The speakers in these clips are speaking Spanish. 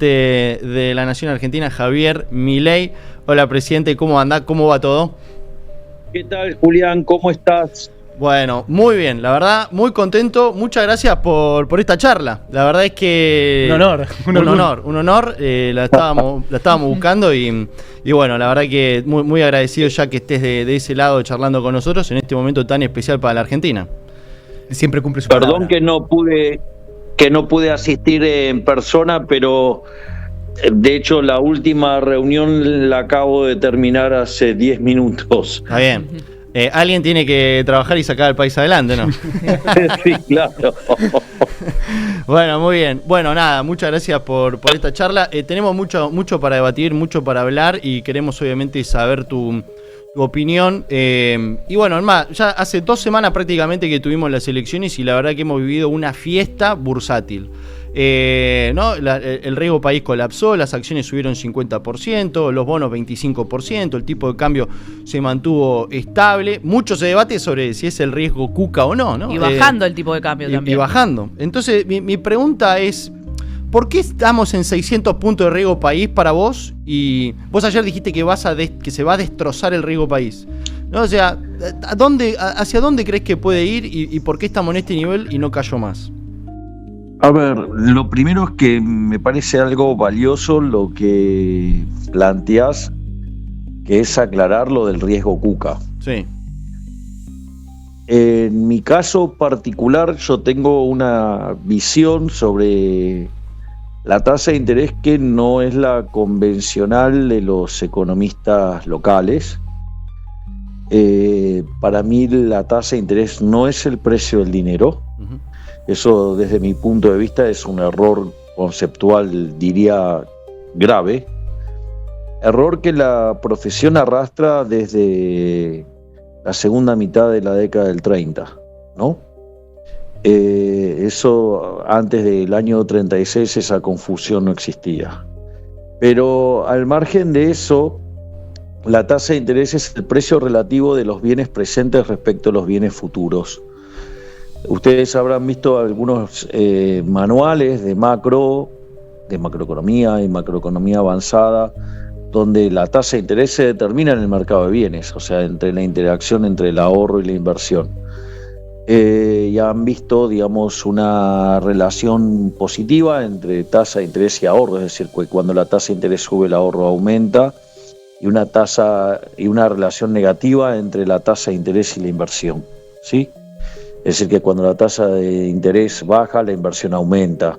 presidente de la Nación Argentina, Javier Milei. Hola, presidente, ¿cómo anda? ¿Cómo va todo? ¿Qué tal, Julián? ¿Cómo estás? Bueno, muy bien, la verdad, muy contento. Muchas gracias por esta charla. La verdad es que... Un honor. La estábamos buscando y bueno, la verdad que muy agradecido ya que estés de ese lado charlando con nosotros en este momento tan especial para la Argentina. Siempre cumple su palabra. Perdón que no pude asistir en persona, pero de hecho la última reunión la acabo de terminar hace 10 minutos. Está bien. Alguien tiene que trabajar y sacar al país adelante, ¿no? Sí, claro. Bueno, muy bien. Bueno, nada, muchas gracias por esta charla. Tenemos mucho para debatir, mucho para hablar y queremos obviamente saber tu opinión. Y bueno, además, ya hace 2 semanas prácticamente que tuvimos las elecciones y la verdad que hemos vivido una fiesta bursátil. ¿No? El riesgo país colapsó, las acciones subieron 50%, los bonos 25%, el tipo de cambio se mantuvo estable. Mucho se debate sobre si es el riesgo Cuca o no, ¿no? Y bajando el tipo de cambio también. Y bajando. Entonces, mi pregunta es, ¿por qué estamos en 600 puntos de riesgo país para vos? Y vos ayer dijiste que que se va a destrozar el riesgo país, ¿no? O sea, ¿hacia dónde crees que puede ir y por qué estamos en este nivel y no cayó más? A ver, lo primero es que me parece algo valioso lo que planteás, que es aclarar lo del riesgo Cuca. Sí. En mi caso particular, yo tengo una visión sobre la tasa de interés que no es la convencional de los economistas locales. Para mí la tasa de interés no es el precio del dinero. Uh-huh. Eso, desde mi punto de vista, es un error conceptual, diría, grave. Error que la profesión arrastra desde la segunda mitad de la década del 30, ¿no? Eso, antes del año 36, esa confusión no existía. Pero al margen de eso, la tasa de interés es el precio relativo de los bienes presentes respecto a los bienes futuros. Ustedes habrán visto algunos manuales de macroeconomía y macroeconomía avanzada, donde la tasa de interés se determina en el mercado de bienes, o sea, entre la interacción entre el ahorro y la inversión. Y han visto, digamos, una relación positiva entre tasa de interés y ahorro, es decir, que cuando la tasa de interés sube, el ahorro aumenta, y una relación negativa entre la tasa de interés y la inversión, ¿sí? Es decir, que cuando la tasa de interés baja, la inversión aumenta.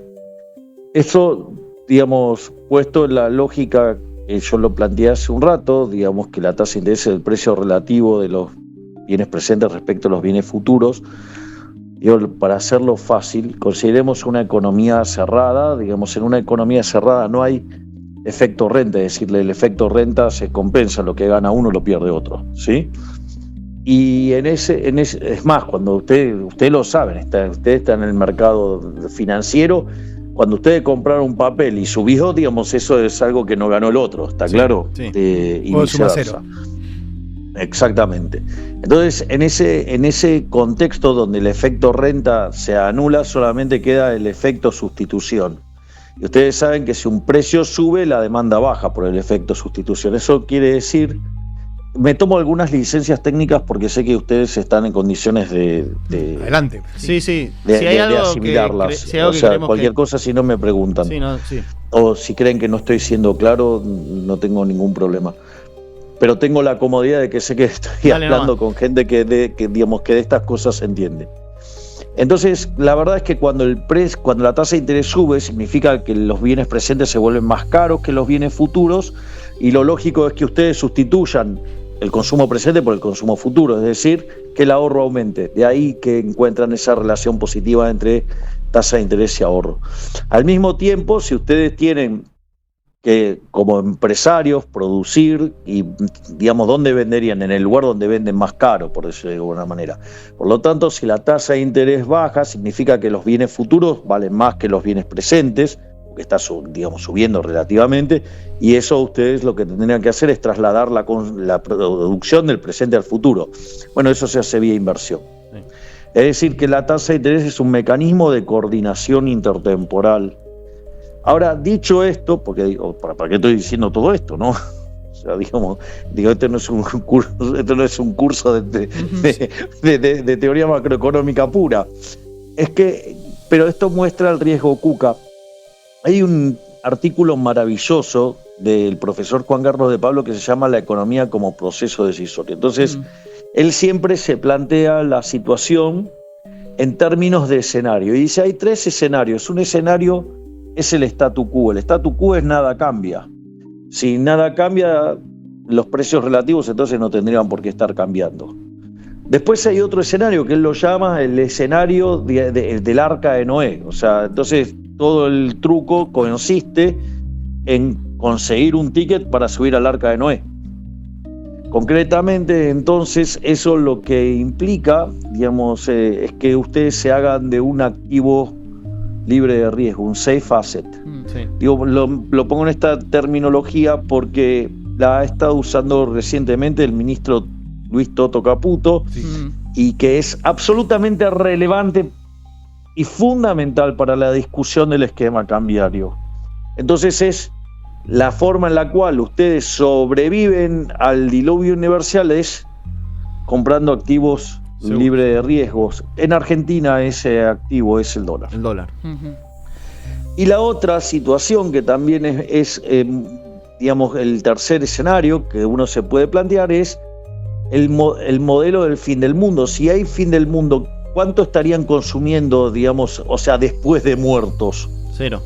Esto, digamos, puesto en la lógica que yo lo planteé hace un rato, digamos que la tasa de interés es el precio relativo de los bienes presentes respecto a los bienes futuros. Para hacerlo fácil, consideremos una economía cerrada. Digamos, en una economía cerrada no hay efecto renta, es decir, el efecto renta se compensa, lo que gana uno lo pierde otro, ¿sí? Y es más, cuando ustedes lo saben, ustedes están en el mercado financiero, cuando ustedes compraron un papel y subió, digamos, eso es algo que no ganó el otro, ¿está claro? Sí. Y viceversa. Exactamente. Entonces, en ese contexto donde el efecto renta se anula, solamente queda el efecto sustitución. Y ustedes saben que si un precio sube, la demanda baja por el efecto sustitución. Eso quiere decir... Me tomo algunas licencias técnicas porque sé que ustedes están en condiciones de adelante. Sí. De asimilarlas. Cualquier cosa, si no me preguntan. Sí. O si creen que no estoy siendo claro, no tengo ningún problema. Pero tengo la comodidad de que sé que estoy hablando con gente que de estas cosas se entiende. Entonces, la verdad es que cuando la tasa de interés sube, significa que los bienes presentes se vuelven más caros que los bienes futuros, y lo lógico es que ustedes sustituyan el consumo presente por el consumo futuro, es decir, que el ahorro aumente. De ahí que encuentran esa relación positiva entre tasa de interés y ahorro. Al mismo tiempo, si ustedes tienen que, como empresarios, producir y, digamos, ¿dónde venderían? En el lugar donde venden más caro, por decirlo de alguna manera. Por lo tanto, si la tasa de interés baja, significa que los bienes futuros valen más que los bienes presentes, que está, digamos, subiendo relativamente, y eso ustedes lo que tendrían que hacer es trasladar la producción del presente al futuro. Bueno, eso se hace vía inversión. Sí. Es decir, que la tasa de interés es un mecanismo de coordinación intertemporal Ahora, dicho esto, porque digo, ¿para qué estoy diciendo todo esto, no? O sea, esto no es un curso de teoría macroeconómica pura. Pero esto muestra el riesgo Kuka. Hay un artículo maravilloso del profesor Juan Carlos de Pablo que se llama La economía como proceso decisorio. Entonces, él siempre se plantea la situación en términos de escenario. Y dice, hay 3 escenarios. Un escenario es el statu quo. El statu quo es nada cambia. Si nada cambia, los precios relativos entonces no tendrían por qué estar cambiando. Después hay otro escenario que él lo llama el escenario del arca de Noé. O sea, entonces todo el truco consiste en conseguir un ticket para subir al arca de Noé. Concretamente, entonces, eso lo que implica, digamos, es que ustedes se hagan de un activo libre de riesgo, un safe asset. Sí. Digo, lo pongo en esta terminología porque la ha estado usando recientemente el ministro Luis Toto Caputo, y que es absolutamente relevante y fundamental para la discusión del esquema cambiario. Entonces es la forma en la cual ustedes sobreviven al diluvio universal es comprando activos libres de riesgos. En Argentina ese activo es el dólar. El dólar. Y la otra situación que también es digamos, el tercer escenario que uno se puede plantear es el modelo del fin del mundo. Si hay fin del mundo, ¿cuánto estarían consumiendo, digamos, o sea, después de muertos? 0,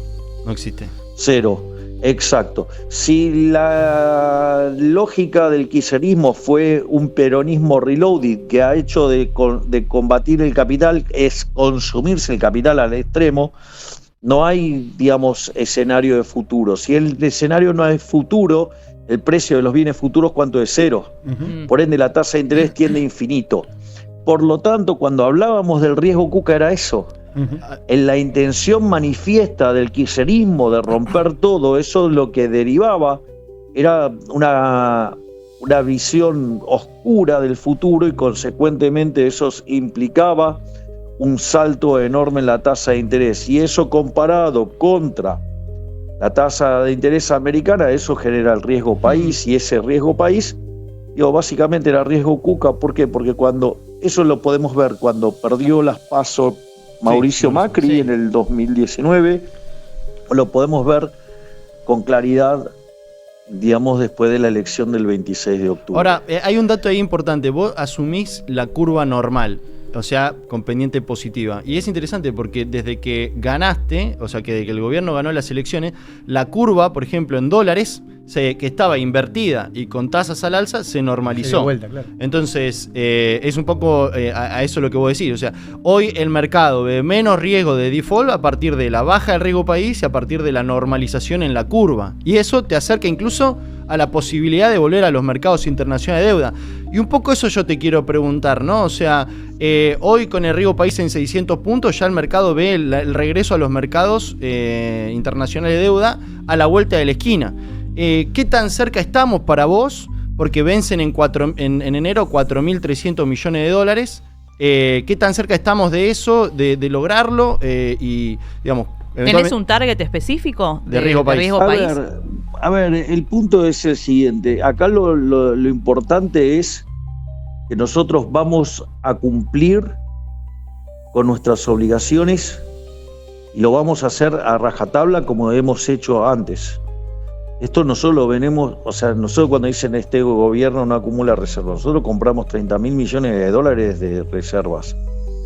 no existe. 0, exacto. Si la lógica del kirchnerismo fue un peronismo reloaded que ha hecho de combatir el capital, es consumirse el capital al extremo, no hay, digamos, escenario de futuro. Si el escenario no es futuro, el precio de los bienes futuros, ¿cuánto es? 0. Por ende, la tasa de interés tiende a infinito. Por lo tanto, cuando hablábamos del riesgo Kuka era eso. En la intención manifiesta del kirchnerismo de romper todo, eso lo que derivaba era una visión oscura del futuro y consecuentemente eso implicaba un salto enorme en la tasa de interés. Y eso comparado contra la tasa de interés americana, eso genera el riesgo país, y ese riesgo país, básicamente era riesgo Kuka. ¿Por qué? Porque eso lo podemos ver cuando perdió las PASO Mauricio Macri en el 2019, lo podemos ver con claridad, digamos, después de la elección del 26 de octubre. Ahora, hay un dato ahí importante. Vos asumís la curva normal, o sea, con pendiente positiva. Y es interesante porque desde que ganaste, o sea, que desde que el gobierno ganó las elecciones, la curva, por ejemplo, en dólares, que estaba invertida y con tasas al alza, se normalizó. Se dio vuelta, claro. Entonces, es un poco a eso lo que vos decís. O sea, hoy el mercado ve menos riesgo de default a partir de la baja del riesgo país y a partir de la normalización en la curva. Y eso te acerca incluso a la posibilidad de volver a los mercados internacionales de deuda. Y un poco eso yo te quiero preguntar, ¿no? O sea, hoy con el riesgo país en 600 puntos, ya el mercado ve el regreso a los mercados internacionales de deuda a la vuelta de la esquina. ¿Qué tan cerca estamos para vos? Porque vencen en enero 4.300 millones de dólares. ¿Qué tan cerca estamos de eso, de lograrlo? Y, digamos, ¿tenés un target específico de riesgo país? A ver, el punto es el siguiente. Acá lo importante es que nosotros vamos a cumplir con nuestras obligaciones y lo vamos a hacer a rajatabla como hemos hecho antes. Esto nosotros lo venimos, o sea, nosotros cuando dicen este gobierno no acumula reservas, nosotros compramos 30.000 millones de dólares de reservas.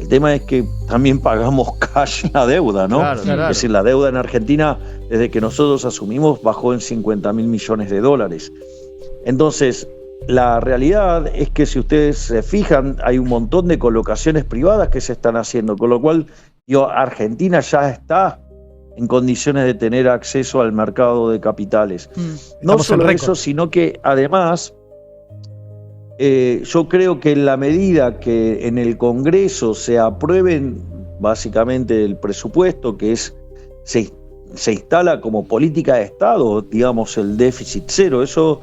El tema es que también pagamos cash la deuda, ¿no? Claro. Es decir, la deuda en Argentina, desde que nosotros asumimos, bajó en 50.000 millones de dólares. Entonces, la realidad es que si ustedes se fijan, hay un montón de colocaciones privadas que se están haciendo, con lo cual Argentina ya está en condiciones de tener acceso al mercado de capitales. No solo eso, sino que además yo creo que en la medida que en el Congreso se aprueben básicamente el presupuesto, que se instala como política de Estado, digamos, el déficit cero, eso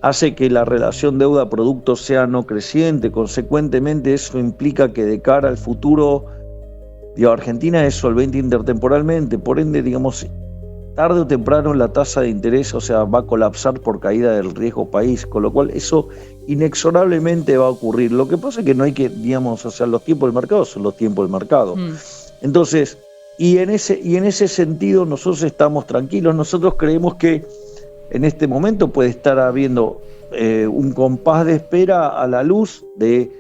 hace que la relación deuda-producto sea no creciente. Consecuentemente, eso implica que de cara al futuro, Argentina es solvente intertemporalmente, por ende, digamos, tarde o temprano la tasa de interés, o sea, va a colapsar por caída del riesgo país, con lo cual eso inexorablemente va a ocurrir. Lo que pasa es que no hay que, digamos, o sea, los tiempos del mercado son los tiempos del mercado. Entonces, y en ese sentido nosotros estamos tranquilos, nosotros creemos que en este momento puede estar habiendo un compás de espera a la luz de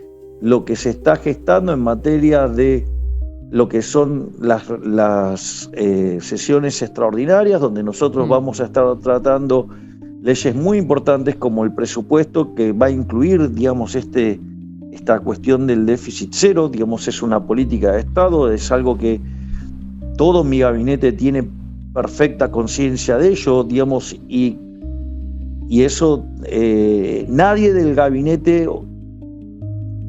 lo que se está gestando en materia de lo que son las sesiones extraordinarias, donde nosotros vamos a estar tratando leyes muy importantes como el presupuesto, que va a incluir, digamos, esta cuestión del déficit cero, digamos, es una política de Estado, es algo que todo mi gabinete tiene perfecta conciencia de ello, digamos, y eso nadie del gabinete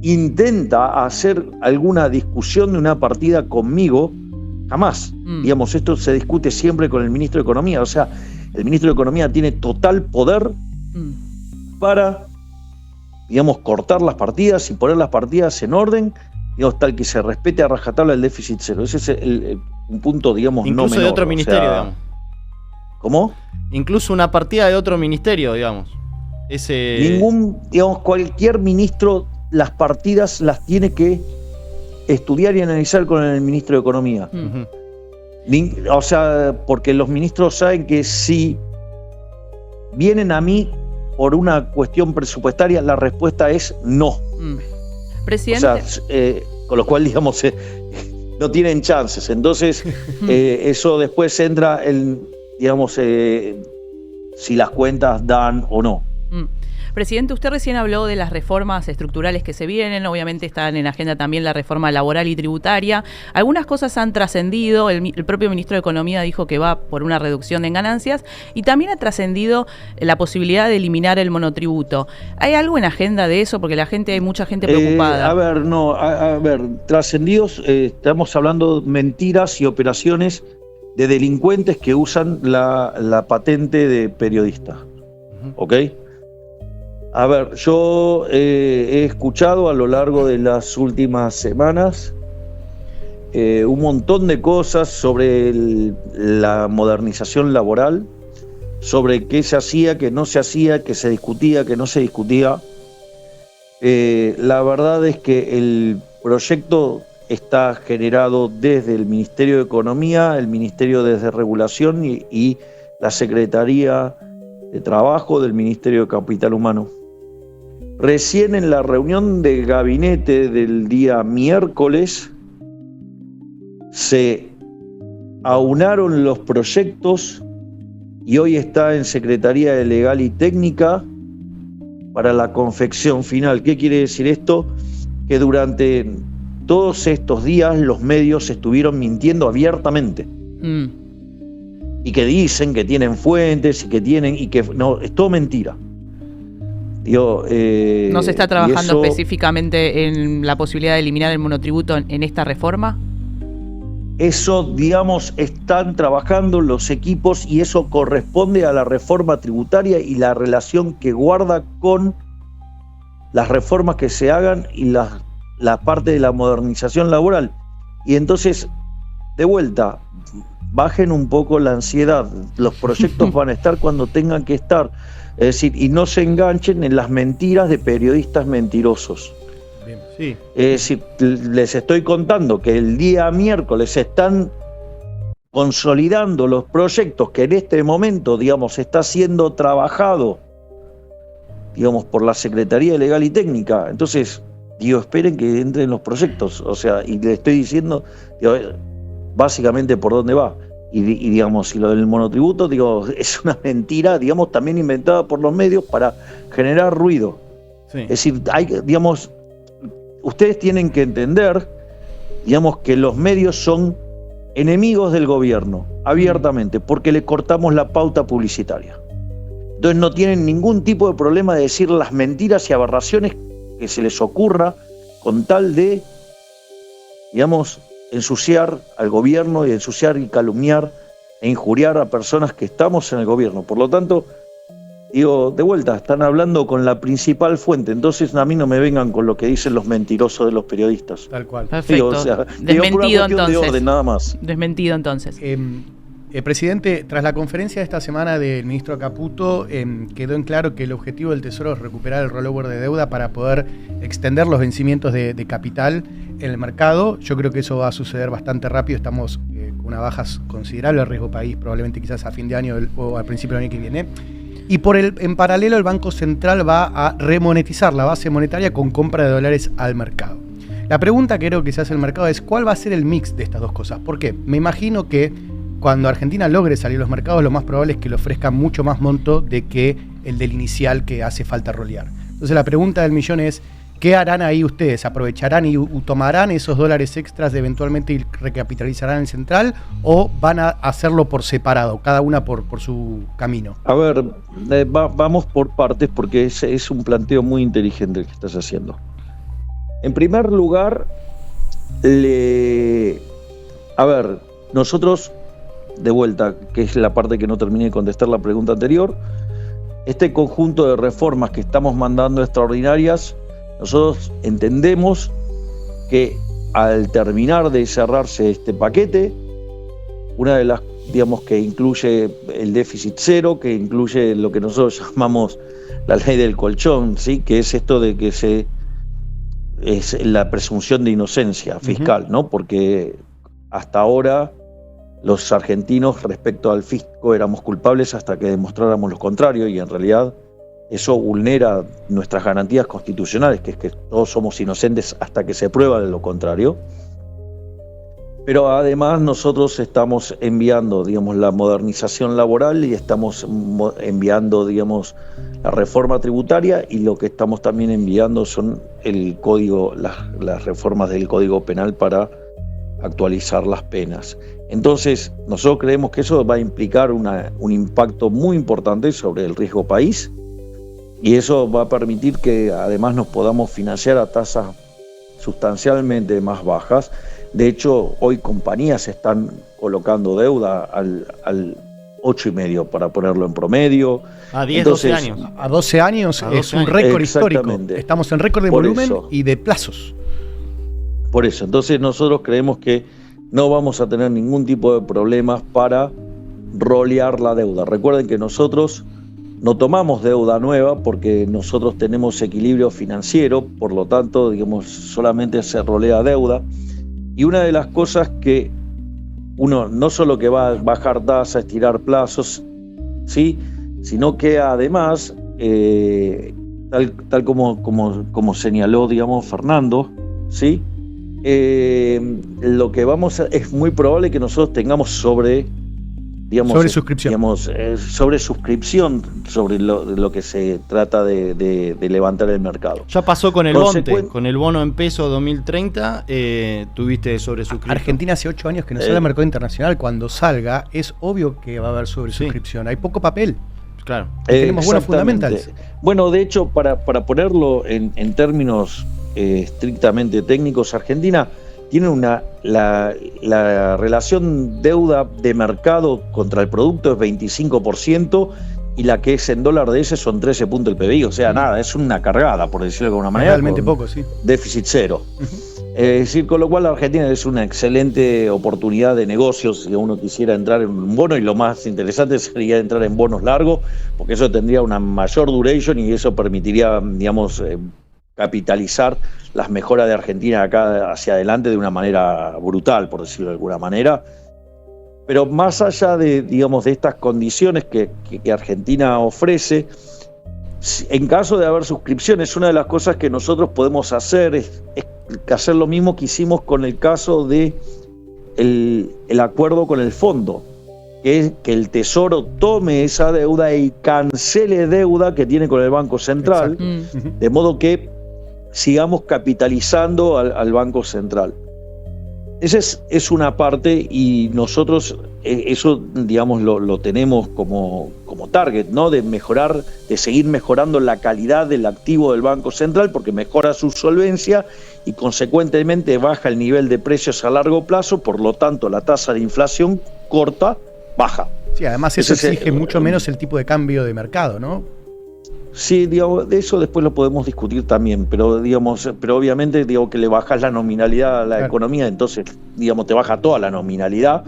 intenta hacer alguna discusión de una partida conmigo, jamás. Digamos, esto se discute siempre con el ministro de Economía, o sea, el ministro de Economía tiene total poder para, digamos, cortar las partidas y poner las partidas en orden, digamos, tal que se respete a rajatabla el déficit cero. Ese es un punto, digamos, incluso no menor. De otro ministerio, digamos. ¿Cómo? Incluso una partida de otro ministerio, digamos. Digamos, cualquier ministro, las partidas las tiene que estudiar y analizar con el ministro de Economía. O sea, porque los ministros saben que si vienen a mí por una cuestión presupuestaria, la respuesta es no. Presidente. O sea, con lo cual, digamos, no tienen chances. Entonces, eso después entra en, digamos, si las cuentas dan o no. Presidente, usted recién habló de las reformas estructurales que se vienen, obviamente están en agenda también la reforma laboral y tributaria. Algunas cosas han trascendido, el propio ministro de Economía dijo que va por una reducción en ganancias y también ha trascendido la posibilidad de eliminar el monotributo. ¿Hay algo en agenda de eso? Porque hay mucha gente preocupada. A ver, trascendidos, estamos hablando de mentiras y operaciones de delincuentes que usan la patente de periodista. ¿Ok? A ver, yo he escuchado a lo largo de las últimas semanas un montón de cosas sobre la modernización laboral, sobre qué se hacía, qué no se hacía, qué se discutía, qué no se discutía. La verdad es que el proyecto está generado desde el Ministerio de Economía, el Ministerio de Regulación y la Secretaría de Trabajo del Ministerio de Capital Humano. Recién en la reunión de gabinete del día miércoles se aunaron los proyectos y hoy está en Secretaría de Legal y Técnica para la confección final. ¿Qué quiere decir esto? Que durante todos estos días los medios estuvieron mintiendo abiertamente. Y que dicen que tienen fuentes y que no, es todo mentira. ¿No se está trabajando específicamente en la posibilidad de eliminar el monotributo en esta reforma? Eso, digamos, están trabajando los equipos y eso corresponde a la reforma tributaria y la relación que guarda con las reformas que se hagan y la parte de la modernización laboral. Y entonces, de vuelta, bajen un poco la ansiedad. Los proyectos van a estar cuando tengan que estar. Es decir, y no se enganchen en las mentiras de periodistas mentirosos. Bien, sí. Es decir, les estoy contando que el día miércoles están consolidando los proyectos que en este momento, digamos, está siendo trabajado, digamos, por la Secretaría de Legal y Técnica. Entonces, esperen que entren los proyectos. O sea, y le estoy diciendo, básicamente por dónde va. Y digamos, y lo del monotributo, es una mentira, digamos, también inventada por los medios para generar ruido. Sí. Es decir, digamos, ustedes tienen que entender, digamos, que los medios son enemigos del gobierno, abiertamente, porque le cortamos la pauta publicitaria. Entonces no tienen ningún tipo de problema de decir las mentiras y aberraciones que se les ocurra con tal de, digamos, ensuciar al gobierno y ensuciar y calumniar e injuriar a personas que estamos en el gobierno. Por lo tanto, de vuelta, están hablando con la principal fuente. Entonces a mí no me vengan con lo que dicen los mentirosos de los periodistas. Tal cual. Perfecto. Desmentido entonces. De orden, nada más. Desmentido entonces. Presidente, tras la conferencia de esta semana del ministro Caputo, quedó en claro que el objetivo del Tesoro es recuperar el rollover de deuda para poder extender los vencimientos de capital en el mercado. Yo creo que eso va a suceder bastante rápido. Estamos con una baja considerable de riesgo país, probablemente quizás a fin de año o al principio del año que viene. Y en paralelo el Banco Central va a remonetizar la base monetaria con compra de dólares al mercado. La pregunta que creo que se hace el mercado es ¿cuál va a ser el mix de estas dos cosas? ¿Por qué? Me imagino que cuando Argentina logre salir a los mercados, lo más probable es que le ofrezca mucho más monto de que el del inicial que hace falta rolear. Entonces la pregunta del millón es, ¿qué harán ahí ustedes? ¿Aprovecharán y tomarán esos dólares extras de eventualmente y recapitalizarán el central? ¿O van a hacerlo por separado, cada una por su camino? A ver, vamos por partes porque es un planteo muy inteligente el que estás haciendo. En primer lugar, nosotros, de vuelta, que es la parte que no terminé de contestar la pregunta anterior, este conjunto de reformas que estamos mandando extraordinarias, nosotros entendemos que al terminar de cerrarse este paquete, una de las, digamos, que incluye el déficit cero, que incluye lo que nosotros llamamos la ley del colchón, ¿sí? Que es esto de que es la presunción de inocencia fiscal, ¿no? Porque hasta ahora los argentinos respecto al fisco éramos culpables hasta que demostráramos lo contrario, y en realidad eso vulnera nuestras garantías constitucionales, que es que todos somos inocentes hasta que se prueba de lo contrario. Pero además nosotros estamos enviando, digamos, la modernización laboral y estamos enviando, digamos, la reforma tributaria, y lo que estamos también enviando son el código, las reformas del Código Penal para actualizar las penas. Entonces, nosotros creemos que eso va a implicar un impacto muy importante sobre el riesgo país, y eso va a permitir que además nos podamos financiar a tasas sustancialmente más bajas. De hecho, hoy compañías están colocando deuda al 8,5 para ponerlo en promedio. A 10, 12 años. A 12 años es un récord histórico. Estamos en récord de volumen y de plazos. Por eso, entonces nosotros creemos que no vamos a tener ningún tipo de problemas para rolear la deuda. Recuerden que nosotros no tomamos deuda nueva porque nosotros tenemos equilibrio financiero, por lo tanto, digamos, solamente se rolea deuda. Y una de las cosas que uno no solo que va a bajar tasa, estirar plazos, ¿sí? Sino que además, tal como señaló, digamos, Fernando, ¿sí? Lo que es muy probable que nosotros tengamos sobre suscripción sobre lo que se trata de levantar el mercado. Ya pasó con el con el bono en peso 2030, tuviste sobresuscripción. Argentina hace 8 años que no sale al mercado internacional. Cuando salga, es obvio que va a haber sobresuscripción. Sí. Hay poco papel. Claro. Tenemos buenos fundamentales. Bueno, de hecho, para ponerlo en términos estrictamente técnicos, Argentina tiene la relación deuda de mercado contra el producto es 25%, y la que es en dólar de ese son 13 puntos del PBI. O sea, nada, es una cargada, por decirlo de alguna manera. Realmente poco, sí. Déficit cero. Es decir, con lo cual la Argentina es una excelente oportunidad de negocios si uno quisiera entrar en un bono, y lo más interesante sería entrar en bonos largos, porque eso tendría una mayor duration y eso permitiría, digamos, capitalizar las mejoras de Argentina acá hacia adelante de una manera brutal, por decirlo de alguna manera. Pero más allá de, digamos, de estas condiciones que Argentina ofrece, en caso de haber suscripciones, una de las cosas que nosotros podemos hacer es hacer lo mismo que hicimos con el caso de el acuerdo con el fondo, que es que el Tesoro tome esa deuda y cancele deuda que tiene con el Banco Central, de modo que sigamos capitalizando al Banco Central. Esa es una parte, y nosotros eso, digamos, lo tenemos como target, ¿no? De seguir mejorando la calidad del activo del Banco Central, porque mejora su solvencia y consecuentemente baja el nivel de precios a largo plazo, por lo tanto la tasa de inflación corta baja. Sí, además eso exige mucho menos el tipo de cambio de mercado, ¿no? Sí, digamos, de eso después lo podemos discutir también, pero obviamente digo que le bajas la nominalidad a la economía, entonces, digamos, te baja toda la nominalidad,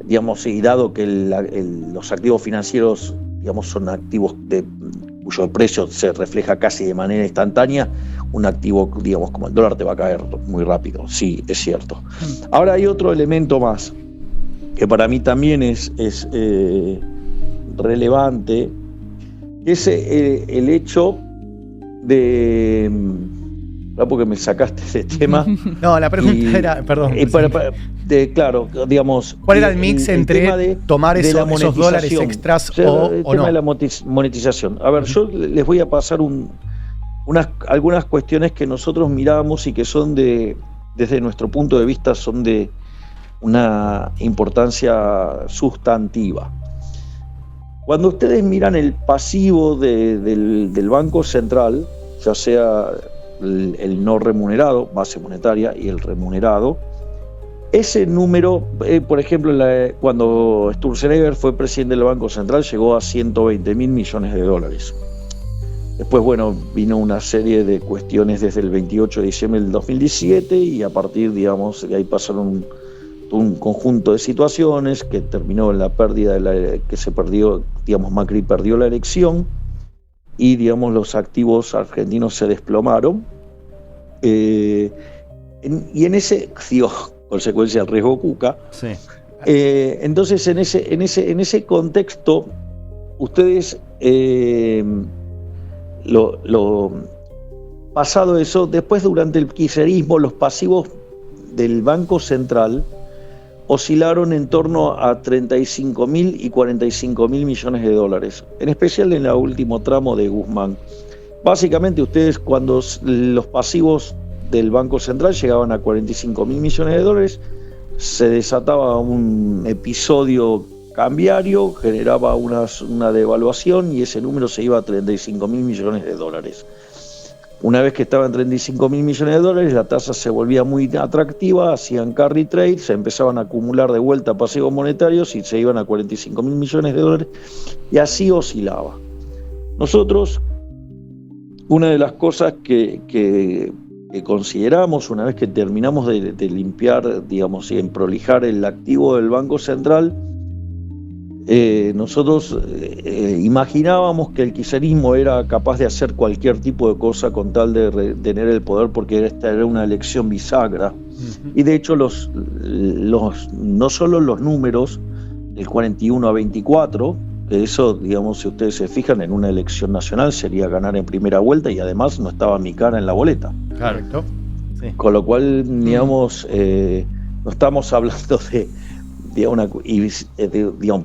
digamos, y dado que los activos financieros, digamos, son activos cuyo precio se refleja casi de manera instantánea, un activo, digamos, como el dólar te va a caer muy rápido. Sí, es cierto. Ahora hay otro elemento más que para mí también es relevante, que es el hecho de... porque me sacaste ese tema. No, la pregunta era, perdón. Claro, digamos... ¿Cuál era el mix entre tomar esos dólares extras o tema no? de la monetización. A ver, yo les voy a pasar algunas cuestiones que nosotros miramos y que son desde nuestro punto de vista, son de una importancia sustantiva. Cuando ustedes miran el pasivo del Banco Central, ya sea el no remunerado, base monetaria, y el remunerado, ese número, por ejemplo, cuando Sturzenegger fue presidente del Banco Central, llegó a 120.000 millones de dólares. Después, bueno, vino una serie de cuestiones desde el 28 de diciembre del 2017 y a partir, digamos, de ahí pasaron un conjunto de situaciones que terminó en la pérdida que se perdió, digamos, Macri perdió la elección y, digamos, los activos argentinos se desplomaron. Y en ese, consecuencia del riesgo Cuca. Sí. Entonces, en ese contexto, ustedes, pasado eso, después durante el kirchnerismo, los pasivos del Banco Central oscilaron en torno a 35.000 y 45.000 millones de dólares, en especial en el último tramo de Guzmán. Básicamente, ustedes, cuando los pasivos del Banco Central llegaban a 45.000 millones de dólares, se desataba un episodio cambiario, generaba una devaluación y ese número se iba a 35.000 millones de dólares. Una vez que estaba en 35.000 millones de dólares, la tasa se volvía muy atractiva, hacían carry trade, se empezaban a acumular de vuelta pasivos monetarios y se iban a 45.000 millones de dólares y así oscilaba. Nosotros, una de las cosas que consideramos una vez que terminamos de limpiar, digamos, y prolijar el activo del Banco Central, nosotros imaginábamos que el kirchnerismo era capaz de hacer cualquier tipo de cosa con tal de tener el poder, porque esta era una elección bisagra. Y de hecho no solo los números del 41 a 24, que eso, digamos, si ustedes se fijan, en una elección nacional sería ganar en primera vuelta y además no estaba mi cara en la boleta. Correcto. Sí. Con lo cual, digamos, no estamos hablando digamos,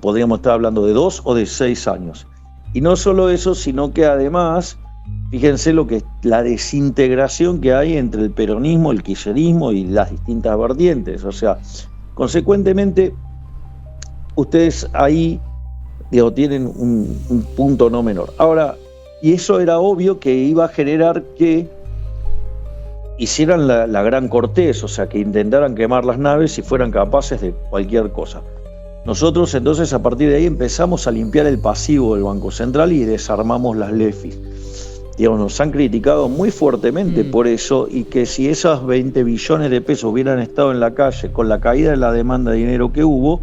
podríamos estar hablando de 2 o de 6 años. Y no solo eso, sino que además, fíjense la desintegración que hay entre el peronismo, el kirchnerismo y las distintas vertientes. O sea, consecuentemente, ustedes ahí, digo, tienen un punto no menor. Ahora, y eso era obvio que iba a generar que hicieran la gran Cortés, o sea, que intentaran quemar las naves y fueran capaces de cualquier cosa. Nosotros entonces a partir de ahí empezamos a limpiar el pasivo del Banco Central y desarmamos las LEFIs. Digamos, nos han criticado muy fuertemente por eso, y que si esos 20 billones de pesos hubieran estado en la calle con la caída de la demanda de dinero que hubo,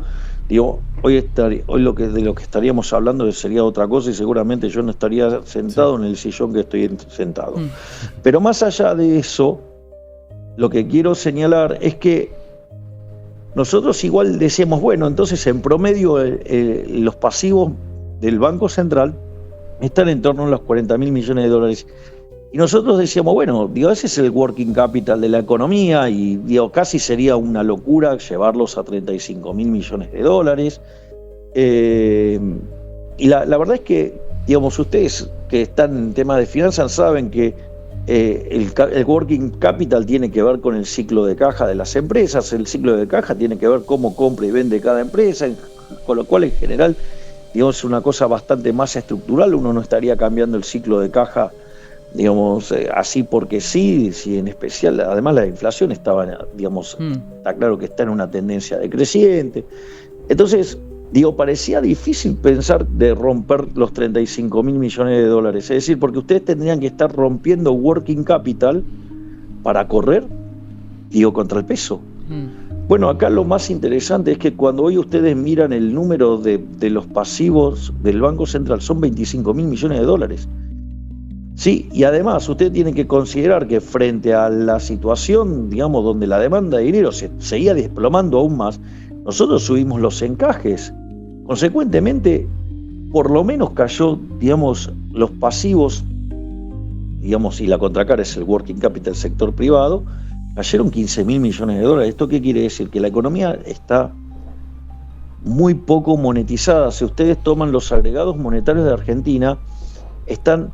digo, hoy de lo que estaríamos hablando sería otra cosa y seguramente yo no estaría sentado en el sillón que estoy sentado. Pero más allá de eso, lo que quiero señalar es que nosotros igual decíamos, bueno, entonces en promedio los pasivos del Banco Central están en torno a los 40.000 millones de dólares. Y nosotros decíamos, bueno, digo, ese es el working capital de la economía y digo, casi sería una locura llevarlos a 35.000 millones de dólares. Y la verdad es que, digamos, ustedes que están en temas de finanzas saben que el working capital tiene que ver con el ciclo de caja de las empresas, el ciclo de caja tiene que ver cómo compra y vende cada empresa, con lo cual en general, digamos, es una cosa bastante más estructural. Uno no estaría cambiando el ciclo de caja, digamos, así porque sí, en especial, además la inflación estaba, digamos, está claro que está en una tendencia decreciente. Entonces, digo, parecía difícil pensar de romper los 35.000 millones de dólares, es decir, porque ustedes tendrían que estar rompiendo working capital para correr, digo, contra el peso. Bueno, acá lo más interesante es que cuando hoy ustedes miran el número de los pasivos del Banco Central, son 25.000 millones de dólares. Sí, y además usted tiene que considerar que frente a la situación, digamos, donde la demanda de dinero se seguía desplomando aún más, nosotros subimos los encajes. Consecuentemente, por lo menos cayó, digamos, los pasivos, digamos, y la contracara es el working capital sector privado, cayeron 15.000 millones de dólares. ¿Esto qué quiere decir? Que la economía está muy poco monetizada. Si ustedes toman los agregados monetarios de Argentina, están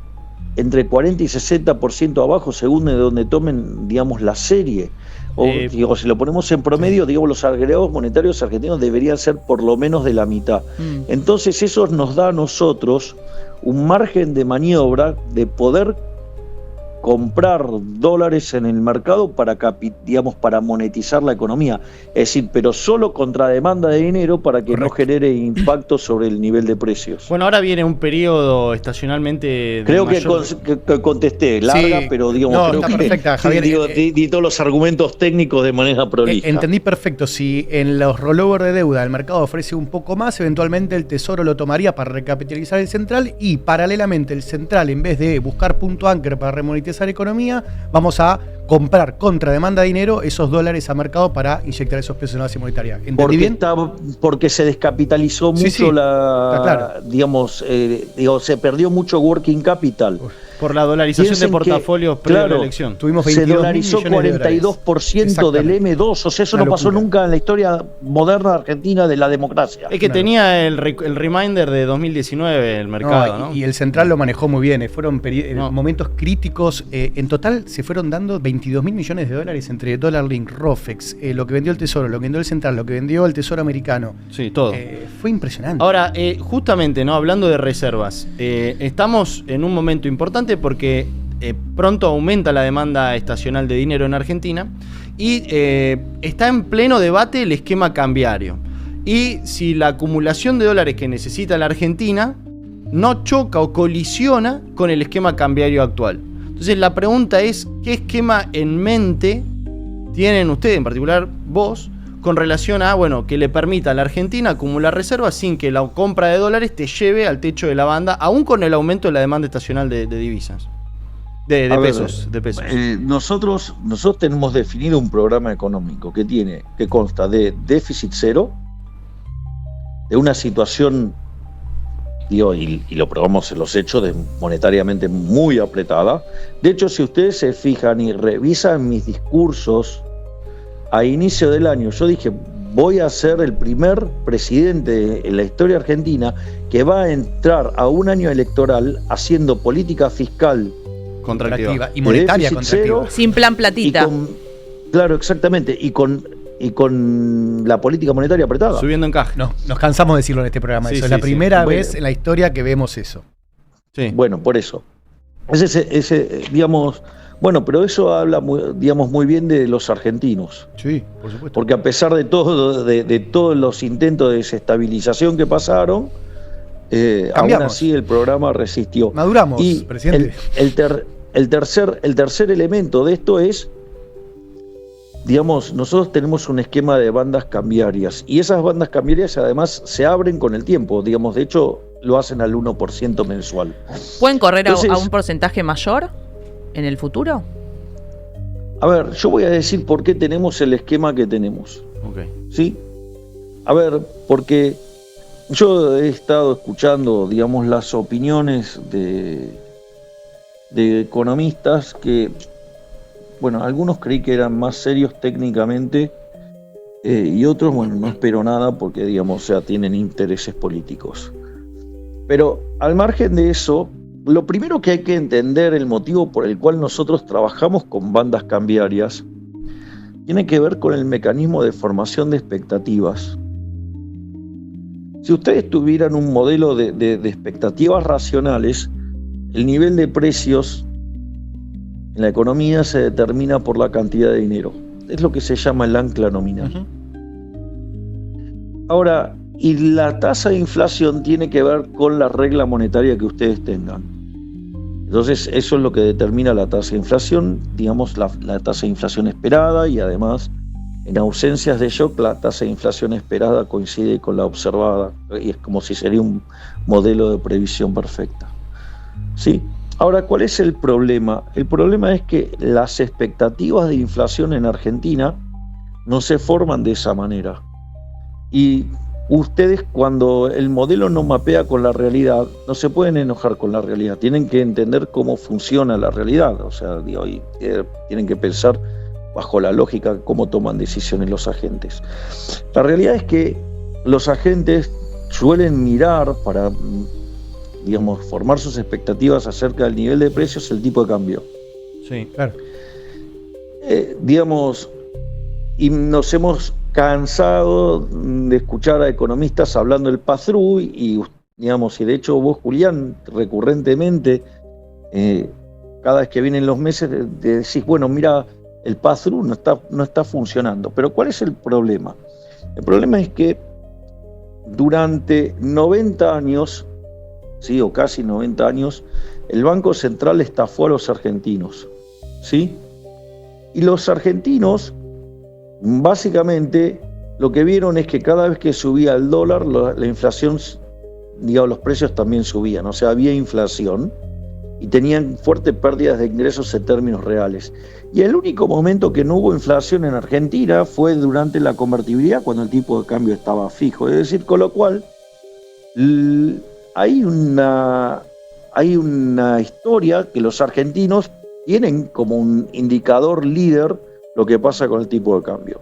entre 40 y 60% abajo, según de donde tomen, digamos, la serie. O, digo, si lo ponemos en promedio, digamos, los agregados monetarios argentinos deberían ser por lo menos de la mitad. Entonces eso nos da a nosotros un margen de maniobra de poder comprar dólares en el mercado para, digamos, para monetizar la economía. Es decir, pero solo contra demanda de dinero para que no genere impacto sobre el nivel de precios. Bueno, ahora viene un periodo estacionalmente... Creo que contesté, larga, sí, pero digamos... No, creo está perfecta, Javier. Di todos los argumentos técnicos de manera prolija. Entendí perfecto. Si en los rollover de deuda el mercado ofrece un poco más, eventualmente el Tesoro lo tomaría para recapitalizar el central y paralelamente el central, en vez de buscar punto anchor para remonetizar economía, vamos a comprar contra demanda de dinero esos dólares a mercado para inyectar esos pesos en la base monetaria. ¿Entendí bien? Porque se descapitalizó mucho digamos, se perdió mucho working capital. Por la dolarización de portafolios previo a la elección. Tuvimos se dolarizó 42% del M2, o sea, eso no pasó nunca en la historia moderna argentina de la democracia. Es que tenía el reminder de 2019 el mercado, ¿no? Y el central lo manejó muy bien, fueron momentos críticos. En total se fueron dando 22.000 millones de dólares entre Dollar Link, Rofex, lo que vendió el Tesoro, lo que vendió el central, lo que vendió el Tesoro americano. Sí, todo. Fue impresionante. Ahora, justamente, ¿no? Hablando de reservas, estamos en un momento importante porque pronto aumenta la demanda estacional de dinero en Argentina y está en pleno debate el esquema cambiario. Y si la acumulación de dólares que necesita la Argentina no choca o colisiona con el esquema cambiario actual. Entonces la pregunta es, ¿qué esquema en mente tienen ustedes, en particular vos, con relación a, bueno, que le permita a la Argentina acumular reservas sin que la compra de dólares te lleve al techo de la banda, aún con el aumento de la demanda estacional de divisas? De pesos. Nosotros tenemos definido un programa económico que consta de déficit cero, de una situación, y lo probamos en los hechos, monetariamente muy apretada. De hecho, si ustedes se fijan y revisan mis discursos a inicio del año, yo dije, voy a ser el primer presidente en la historia argentina que va a entrar a un año electoral haciendo política fiscal contractiva y monetaria contractiva. Sin plan platita. Claro, exactamente. Y con la política monetaria apretada. Subiendo encaje. No, nos cansamos de decirlo en este programa. Es la primera vez en la historia que vemos eso. Sí. Bueno, por eso. Ese digamos... Bueno, pero eso habla, digamos, muy bien de los argentinos. Sí, por supuesto. Porque a pesar de todo, de todos los intentos de desestabilización que pasaron, aún así el programa resistió. Maduramos, y presidente. El tercer elemento de esto es, digamos, nosotros tenemos un esquema de bandas cambiarias y esas bandas cambiarias además se abren con el tiempo, digamos, de hecho lo hacen al 1% mensual. ¿Pueden correr a un porcentaje mayor en el futuro? A ver, yo voy a decir por qué tenemos el esquema que tenemos. Okay. ¿Sí? A ver, porque yo he estado escuchando, digamos, las opiniones de economistas que, bueno, algunos creí que eran más serios técnicamente y otros, bueno, no espero nada porque, digamos, o sea, tienen intereses políticos. Pero al margen de eso, lo primero que hay que entender, el motivo por el cual nosotros trabajamos con bandas cambiarias, tiene que ver con el mecanismo de formación de expectativas. Si ustedes tuvieran un modelo de expectativas racionales, el nivel de precios en la economía se determina por la cantidad de dinero. Es lo que se llama el ancla nominal. Uh-huh. Ahora, y la tasa de inflación tiene que ver con la regla monetaria que ustedes tengan. Entonces, eso es lo que determina la tasa de inflación, digamos, la tasa de inflación esperada y además En ausencias de shock, la tasa de inflación esperada coincide con la observada y es como si sería un modelo de previsión perfecta. ¿Sí? Ahora, ¿cuál es el problema? El problema es que las expectativas de inflación en Argentina no se forman de esa manera. Y ustedes, cuando el modelo no mapea con la realidad, no se pueden enojar con la realidad, tienen que entender cómo funciona la realidad, o sea, tienen que pensar bajo la lógica cómo toman decisiones los agentes. La realidad es que los agentes suelen mirar para, digamos, formar sus expectativas acerca del nivel de precios, el tipo de cambio. Sí, claro. Y nos hemos cansado de escuchar a economistas hablando del pass-through y de hecho vos, Julián, recurrentemente, cada vez que vienen los meses, decís, bueno, mira, el pass-through no está funcionando. Pero ¿cuál es el problema? El problema es que durante 90 años, ¿sí? O casi 90 años, el Banco Central estafó a los argentinos, ¿sí? Y los argentinos, básicamente, lo que vieron es que cada vez que subía el dólar, la inflación, los precios también subían, o sea, había inflación y tenían fuertes pérdidas de ingresos en términos reales. Y el único momento que no hubo inflación en Argentina fue durante la convertibilidad, cuando el tipo de cambio estaba fijo. Es decir, con lo cual hay una historia que los argentinos tienen como un indicador líder lo que pasa con el tipo de cambio.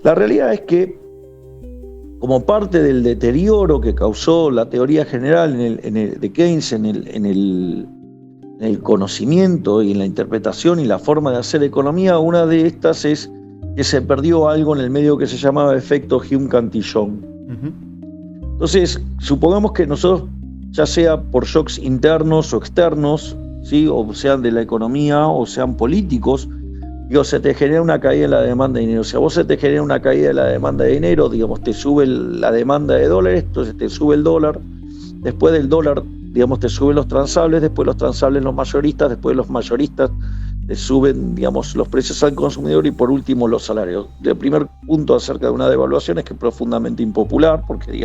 La realidad es que, como parte del deterioro que causó la teoría general de Keynes en el conocimiento y en la interpretación y la forma de hacer economía, una de estas es que se perdió algo en el medio que se llamaba efecto Hume-Cantillon. Uh-huh. Entonces, supongamos que nosotros, ya sea por shocks internos o externos, ¿sí? O sean de la economía o sean políticos, se te genera una caída en la demanda de dinero. Si a vos se te genera una caída de la demanda de dinero, te sube la demanda de dólares, entonces te sube el dólar. Después del dólar, te suben los transables, después los transables los mayoristas, después los mayoristas te suben, los precios al consumidor y por último los salarios. El primer punto acerca de una devaluación es que es profundamente impopular porque,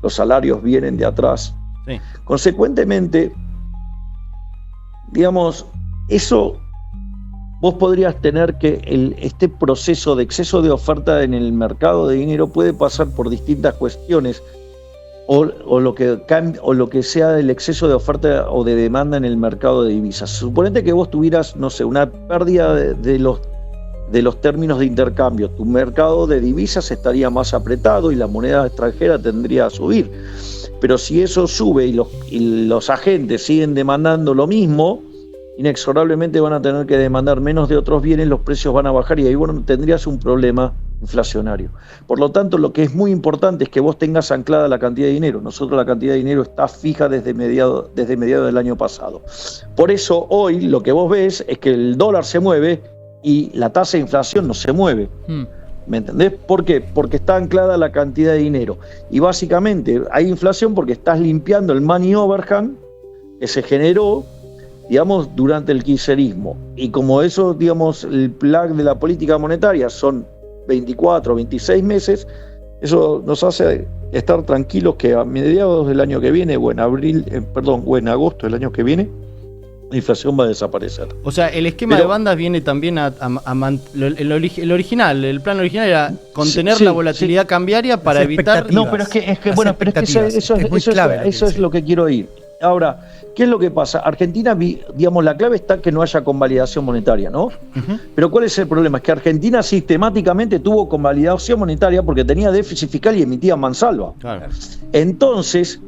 los salarios vienen de atrás. Sí. Consecuentemente, eso vos podrías tener que este proceso de exceso de oferta en el mercado de dinero puede pasar por distintas cuestiones o lo que sea el exceso de oferta o de demanda en el mercado de divisas. Suponete que vos tuvieras, una pérdida de los términos de intercambio. Tu mercado de divisas estaría más apretado y la moneda extranjera tendría a subir. Pero si eso sube y los agentes siguen demandando lo mismo, inexorablemente van a tener que demandar menos de otros bienes, los precios van a bajar y ahí tendrías un problema inflacionario. Por lo tanto, lo que es muy importante es que vos tengas anclada la cantidad de dinero. Nosotros la cantidad de dinero está fija desde mediados del año pasado. Por eso hoy lo que vos ves es que el dólar se mueve y la tasa de inflación no se mueve. ¿Me entendés? ¿Por qué? Porque está anclada la cantidad de dinero. Y básicamente hay inflación porque estás limpiando el money overhang que se generó durante el kirchnerismo. Y como eso, el plan de la política monetaria son 24, 26 meses, eso nos hace estar tranquilos que a mediados del año que viene, o en agosto del año que viene, la inflación va a desaparecer. O sea, el esquema de bandas viene también el original, el plan original era contener la volatilidad cambiaria para evitar... No, pero es que eso es lo que quiero ir. Ahora, ¿qué es lo que pasa? Argentina, la clave está que no haya convalidación monetaria, ¿no? Uh-huh. Pero ¿cuál es el problema? Es que Argentina sistemáticamente tuvo convalidación monetaria porque tenía déficit fiscal y emitía mansalva. Claro. Entonces,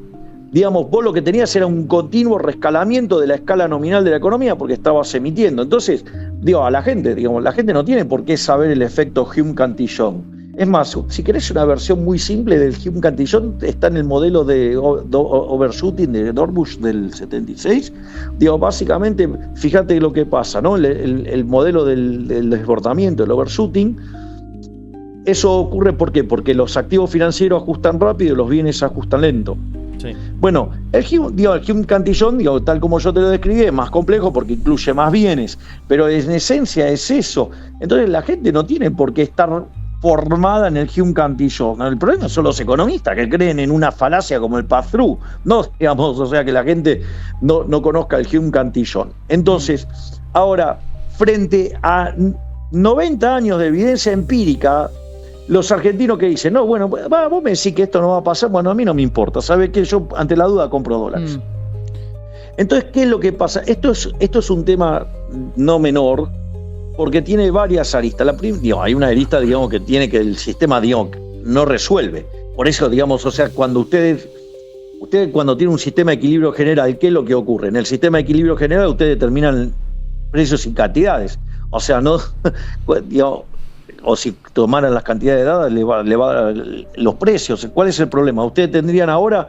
vos lo que tenías era un continuo rescalamiento de la escala nominal de la economía porque estabas emitiendo. Entonces, a la gente no tiene por qué saber el efecto Hume-Cantillon. Es más, si querés una versión muy simple del Hume-Cantillon, está en el modelo de overshooting de Dorbush del 76. Básicamente, fíjate lo que pasa, ¿no? El modelo del desbordamiento, el overshooting. Eso ocurre ¿por qué? Porque los activos financieros ajustan rápido y los bienes ajustan lento. Sí. Bueno, el Hume-Cantillon, tal como yo te lo describí, es más complejo porque incluye más bienes, pero en esencia es eso. Entonces la gente no tiene por qué estar formada en el Hume Cantillon. El problema son los economistas que creen en una falacia como el pass-through, no, digamos, o sea, que la gente no conozca el Hume Cantillon. Entonces, ahora, frente a 90 años de evidencia empírica, los argentinos que dicen, no, bueno, vos me decís que esto no va a pasar, bueno, a mí no me importa, ¿sabes qué? Yo ante la duda compro dólares. Entonces, ¿qué es lo que pasa? Esto es un tema no menor, porque tiene varias aristas. Hay una arista, digamos, que tiene que el sistema, digamos, no resuelve. Por eso, digamos, o sea, cuando ustedes cuando tienen un sistema de equilibrio general, ¿qué es lo que ocurre? En el sistema de equilibrio general ustedes determinan precios y cantidades. O sea, no, digamos, o si tomaran las cantidades de dadas, le va a dar los precios. ¿Cuál es el problema? Ustedes tendrían ahora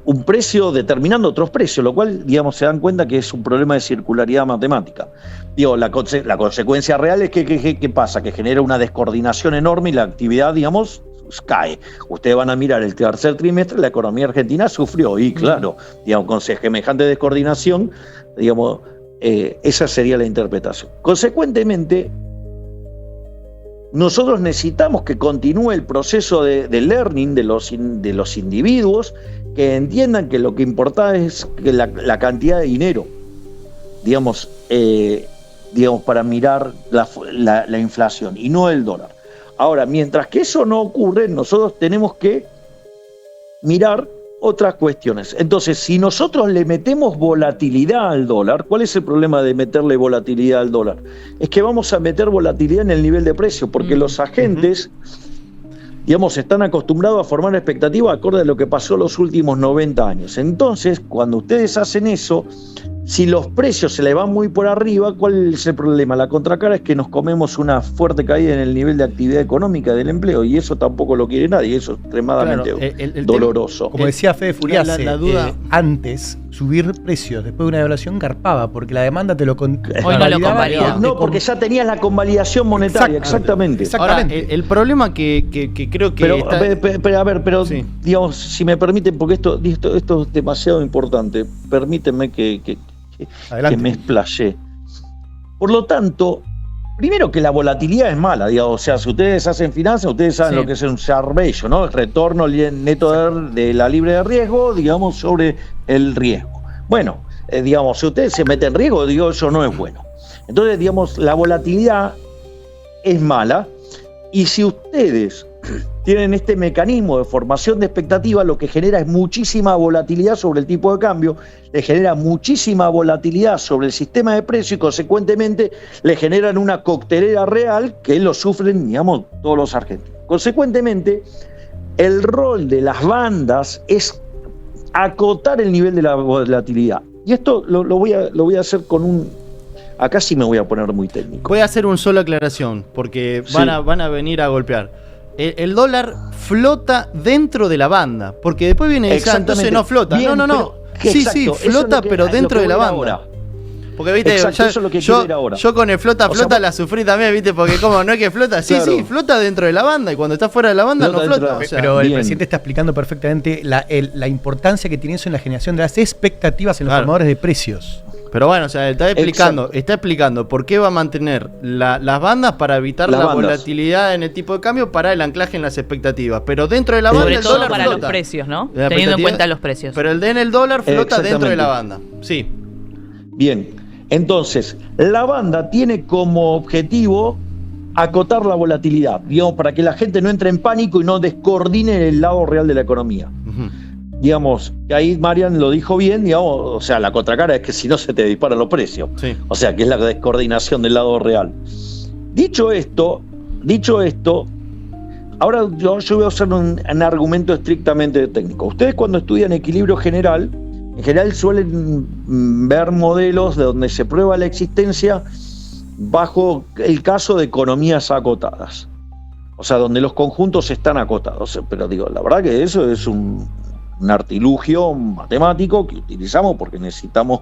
un precio determinando otros precios, lo cual, digamos, se dan cuenta que es un problema de circularidad matemática. Digo, la consecuencia real es que ¿qué pasa? Que genera una descoordinación enorme y la actividad, digamos, cae. Ustedes van a mirar el tercer trimestre, la economía argentina sufrió, y claro, digamos, con semejante descoordinación, digamos, esa sería la interpretación. Consecuentemente, nosotros necesitamos que continúe el proceso de learning de los individuos, que entiendan que lo que importa es que la cantidad de dinero, digamos, para mirar la inflación y no el dólar. Ahora, mientras que eso no ocurre, nosotros tenemos que mirar otras cuestiones. Entonces, si nosotros le metemos volatilidad al dólar, ¿cuál es el problema de meterle volatilidad al dólar? Es que vamos a meter volatilidad en el nivel de precio, porque los agentes, digamos, están acostumbrados a formar expectativas acorde a lo que pasó los últimos 90 años. Entonces, cuando ustedes hacen eso, si los precios se le van muy por arriba, ¿cuál es el problema? La contracara es que nos comemos una fuerte caída en el nivel de actividad económica del empleo, y eso tampoco lo quiere nadie, eso es extremadamente doloroso. Como decía Fede Furiase, la duda, antes subir precios después de una devaluación garpaba, porque la demanda te lo hoy no lo convalida. No, porque ya tenías la convalidación monetaria, exactamente. Ahora, el problema que creo que pero sí, digamos, si me permiten, porque esto es demasiado importante, permítanme que me explayé. Por lo tanto, primero que la volatilidad es mala, digamos, o sea, si ustedes hacen finanzas, ustedes saben lo que es un Sharpe ratio, ¿no? El retorno neto de la libre de riesgo, digamos, sobre el riesgo. Bueno, digamos, si ustedes se meten en riesgo, digo, eso no es bueno. Entonces, digamos, la volatilidad es mala, y si ustedes tienen este mecanismo de formación de expectativas, lo que genera es muchísima volatilidad sobre el tipo de cambio, le genera muchísima volatilidad sobre el sistema de precios y consecuentemente le generan una coctelera real que lo sufren, digamos, todos los argentinos. Consecuentemente, el rol de las bandas es acotar el nivel de la volatilidad. Y esto lo voy a hacer con un... Acá sí me voy a poner muy técnico. Voy a hacer una sola aclaración, porque van a venir a golpear. El dólar flota dentro de la banda, porque después viene y dice, entonces no flota. Bien, no. Sí, flota, pero dentro de la banda. Ahora. Porque viste, eso es lo que yo con el flota la sufrí también, viste, porque como no es que flota, claro. Sí, flota dentro de la banda, y cuando está fuera de la banda no flota. Pero el presidente está explicando perfectamente la importancia que tiene eso en la generación de las expectativas en los formadores de precios. Pero bueno, o sea, está explicando por qué va a mantener las bandas para evitar la volatilidad en el tipo de cambio, para el anclaje en las expectativas. Pero dentro de la banda sobre el todo dólar para flota. Los precios, ¿no? Teniendo en cuenta los precios. Pero en el dólar flota dentro de la banda. Sí. Bien, entonces, la banda tiene como objetivo acotar la volatilidad, digamos, para que la gente no entre en pánico y no descoordine el lado real de la economía. Digamos, ahí Marian lo dijo bien, digamos, o sea, la contracara es que si no se te disparan los precios. Sí. O sea, que es la descoordinación del lado real. Dicho esto, ahora yo voy a usar un argumento estrictamente técnico. Ustedes cuando estudian equilibrio general, en general suelen ver modelos de donde se prueba la existencia bajo el caso de economías acotadas. O sea, donde los conjuntos están acotados. Pero digo, la verdad que eso es un artilugio matemático que utilizamos porque necesitamos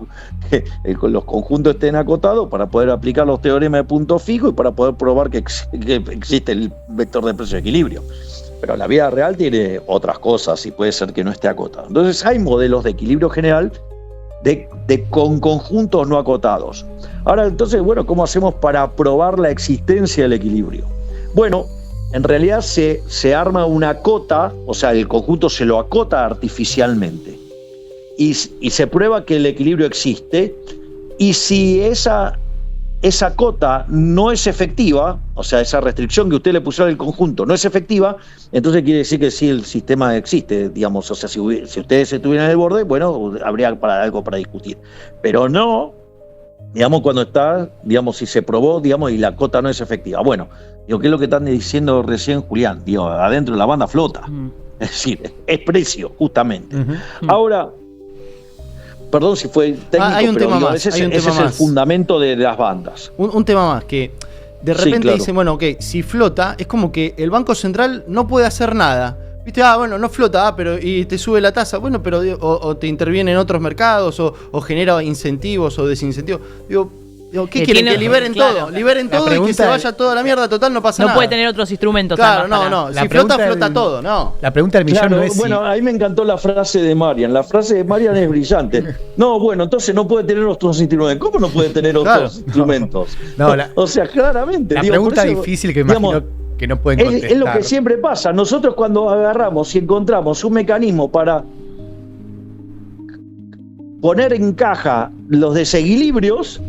que los conjuntos estén acotados para poder aplicar los teoremas de punto fijo y para poder probar que existe el vector de precio de equilibrio. Pero la vida real tiene otras cosas y puede ser que no esté acotado. Entonces hay modelos de equilibrio general con conjuntos no acotados. Ahora, entonces, bueno, ¿cómo hacemos para probar la existencia del equilibrio? Bueno, en realidad se arma una cota, o sea, el conjunto se lo acota artificialmente. Y se prueba que el equilibrio existe. Y si esa cota no es efectiva, o sea, esa restricción que usted le puso al conjunto no es efectiva, entonces quiere decir que sí el sistema existe, digamos. O sea, si ustedes estuvieran en el borde, bueno, habría algo para discutir. Pero no, digamos, cuando está, digamos, si se probó, digamos, y la cota no es efectiva. Bueno, digo, ¿qué es lo que están diciendo recién Julián? Digo, adentro de la banda flota. Es decir, es precio, justamente. Ahora, perdón si fue técnico, hay un pero tema digo, más, ese es el fundamento de las bandas. Un tema más, que de repente claro. dicen, bueno, ok, si flota, es como que el Banco Central no puede hacer nada. ¿Viste? Bueno, no flota, pero y te sube la tasa. Bueno, pero o te interviene en otros mercados, o genera incentivos o desincentivos. Digo, ¿qué quieren? Que liberen todo. Liberen todo y que se vaya toda la mierda. Total, no pasa nada. No puede tener otros instrumentos. Claro, no. Si flota todo, no. La pregunta del millón claro, no es bueno, ahí me encantó la frase de Marian. La frase de Marian es brillante. No, bueno, entonces no puede tener otros instrumentos. ¿Cómo no puede tener otros instrumentos? O sea, claramente. La pregunta difícil que imagino que no pueden contestar. Es lo que siempre pasa. Nosotros cuando agarramos y encontramos un mecanismo para poner en caja los desequilibrios,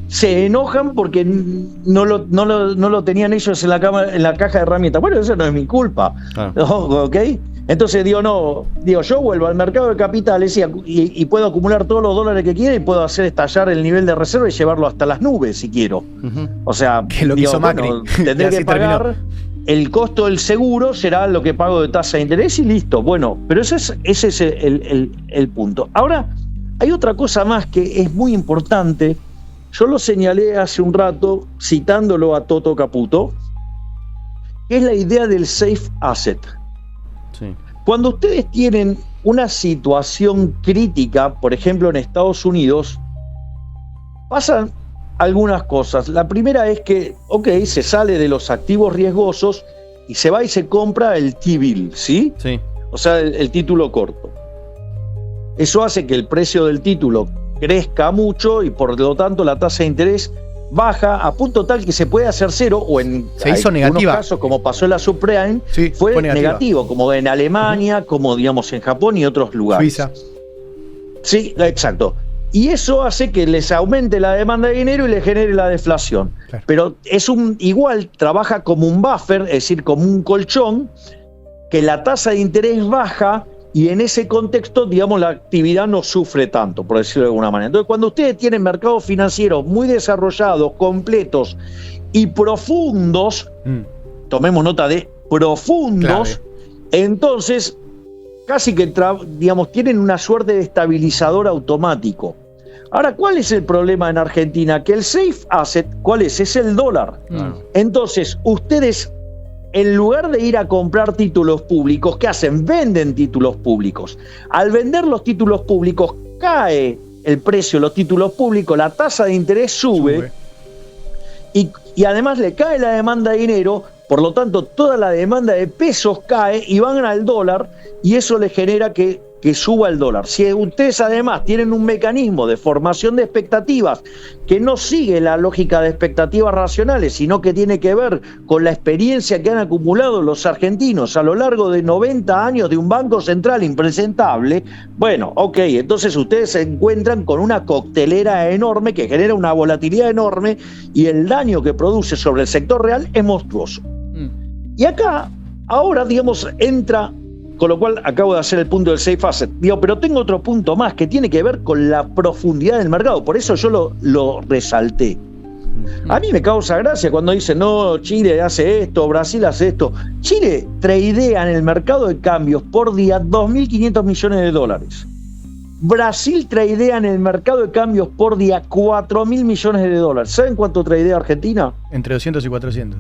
se enojan porque no lo tenían ellos en la caja de herramientas. Bueno, eso no es mi culpa. ¿Ok? Entonces yo vuelvo al mercado de capitales y puedo acumular todos los dólares que quiera y puedo hacer estallar el nivel de reserva y llevarlo hasta las nubes si quiero. O sea, que lo que hizo Macri. Tendré que pagar. El costo del seguro será lo que pago de tasa de interés y listo. Bueno, pero ese es el punto. Ahora, hay otra cosa más que es muy importante. Yo lo señalé hace un rato, citándolo a Toto Caputo, que es la idea del safe asset. Sí. Cuando ustedes tienen una situación crítica, por ejemplo en Estados Unidos, pasan algunas cosas. La primera es que, se sale de los activos riesgosos y se va y se compra el T-bill, ¿sí? Sí. O sea, el título corto. Eso hace que el precio del título crezca mucho y por lo tanto la tasa de interés baja a punto tal que se puede hacer cero, o en algunos casos, como pasó en la subprime, fue negativo, como en Alemania, como digamos en Japón y otros lugares. Suiza. Sí, exacto. Y eso hace que les aumente la demanda de dinero y les genere la deflación. Claro. Pero igual trabaja como un buffer, es decir, como un colchón, que la tasa de interés baja y en ese contexto, digamos, la actividad no sufre tanto, por decirlo de alguna manera. Entonces, cuando ustedes tienen mercados financieros muy desarrollados, completos y profundos, tomemos nota de profundos, entonces casi que, tienen una suerte de estabilizador automático. Ahora, ¿cuál es el problema en Argentina? Que el safe asset, ¿cuál es? Es el dólar. Entonces, ustedes, en lugar de ir a comprar títulos públicos, ¿qué hacen? Venden títulos públicos. Al vender los títulos públicos, cae el precio de los títulos públicos, la tasa de interés sube. Y además le cae la demanda de dinero. Por lo tanto, toda la demanda de pesos cae y van al dólar, y eso le genera que suba el dólar. Si ustedes además tienen un mecanismo de formación de expectativas que no sigue la lógica de expectativas racionales, sino que tiene que ver con la experiencia que han acumulado los argentinos a lo largo de 90 años de un banco central impresentable, bueno, entonces ustedes se encuentran con una coctelera enorme que genera una volatilidad enorme y el daño que produce sobre el sector real es monstruoso. Y acá, ahora, entra, con lo cual acabo de hacer el punto del safe asset. Pero tengo otro punto más que tiene que ver con la profundidad del mercado. Por eso yo lo resalté. A mí me causa gracia cuando dicen, no, Chile hace esto, Brasil hace esto. Chile tradea en el mercado de cambios por día 2.500 millones de dólares. Brasil tradea en el mercado de cambios por día 4.000 millones de dólares. ¿Saben cuánto tradea Argentina? Entre 200 y 400.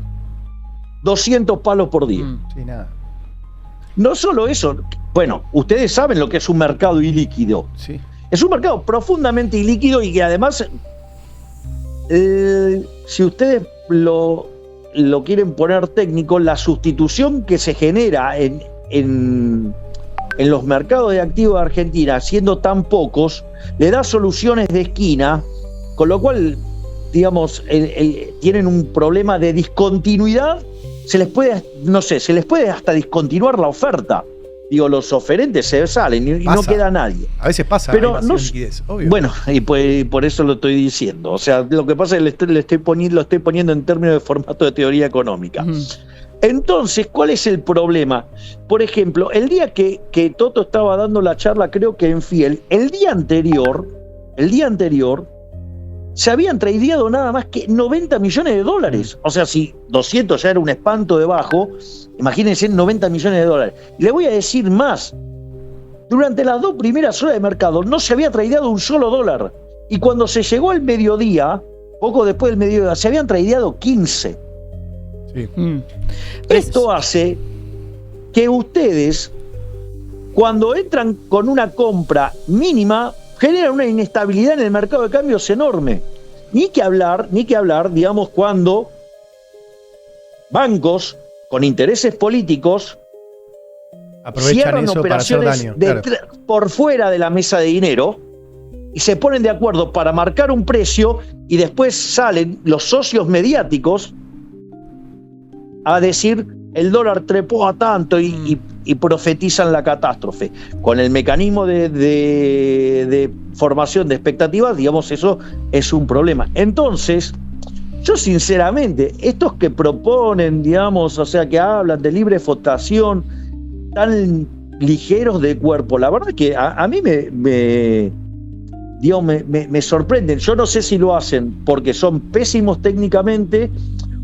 200 palos por día. Sí, nada. No solo eso, bueno, ustedes saben lo que es un mercado ilíquido. Sí. Es un mercado profundamente ilíquido y que además, si ustedes lo quieren poner técnico, la sustitución que se genera en los mercados de activos de Argentina, siendo tan pocos, le da soluciones de esquina, con lo cual, tienen un problema de discontinuidad se les puede, no sé, se les puede hasta discontinuar la oferta. Digo, los oferentes se salen y no queda nadie. A veces pasa, pero no, liquidez, obvio. Bueno, y pues, por eso lo estoy diciendo. O sea, lo que pasa es que lo estoy poniendo en términos de formato de teoría económica. Entonces, ¿cuál es el problema? Por ejemplo, el día que Toto estaba dando la charla, creo que en Fiel, el día anterior, se habían tradeado nada más que 90 millones de dólares. O sea, si 200 ya era un espanto debajo, imagínense 90 millones de dólares. Y le voy a decir más. Durante las 2 primeras horas de mercado no se había tradeado un solo dólar. Y cuando se llegó el mediodía, poco después del mediodía, se habían tradeado 15. Sí. Esto hace que ustedes, cuando entran con una compra mínima, generan una inestabilidad en el mercado de cambios enorme. Ni que hablar, digamos, cuando bancos con intereses políticos aprovechan cierran eso operaciones para hacer daño, claro, por fuera de la mesa de dinero y se ponen de acuerdo para marcar un precio y después salen los socios mediáticos a decir el dólar trepó a tanto y profetizan la catástrofe. Con el mecanismo de formación de expectativas, digamos, eso es un problema. Entonces, yo sinceramente, estos que proponen, digamos, o sea, que hablan de libre votación, tan ligeros de cuerpo, la verdad que a mí me sorprenden. Yo no sé si lo hacen porque son pésimos técnicamente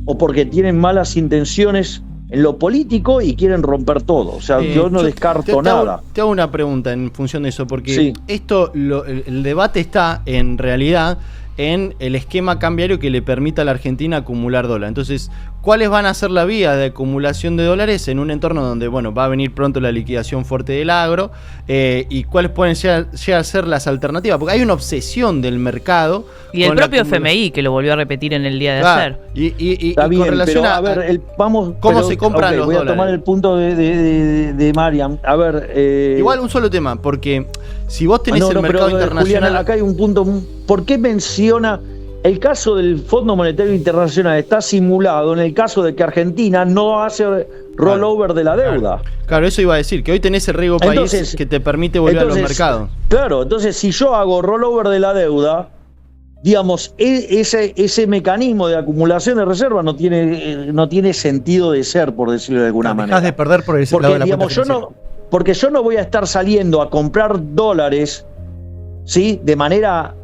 o porque tienen malas intenciones en lo político y quieren romper todo. O sea, yo no descarto nada. Te hago una pregunta en función de eso, porque sí, el debate está en realidad en el esquema cambiario que le permita a la Argentina acumular dólar. Entonces, ¿cuáles van a ser la vía de acumulación de dólares en un entorno donde, bueno, va a venir pronto la liquidación fuerte del agro? ¿Y cuáles pueden llegar a ser las alternativas? Porque hay una obsesión del mercado. Y el propio FMI, que lo volvió a repetir en el día de ayer. Y está bien, con relación pero, a ver, cómo se compran los voy dólares. Voy a tomar el punto de Mariam. A ver... Igual un solo tema, porque si vos tenés el mercado internacional... Julián, acá hay un punto... ¿Por qué menciona el caso del Fondo Monetario Internacional? Está simulado en el caso de que Argentina no hace rollover de la deuda. Claro, eso iba a decir, que hoy tenés el riesgo país que te permite volver a los mercados. Claro, entonces si yo hago rollover de la deuda, digamos, ese mecanismo de acumulación de reservas no tiene sentido de ser, por decirlo de alguna manera. Dejás de perder por ese lado de la cuenta financiera. Porque yo no voy a estar saliendo a comprar dólares, ¿sí?, de manera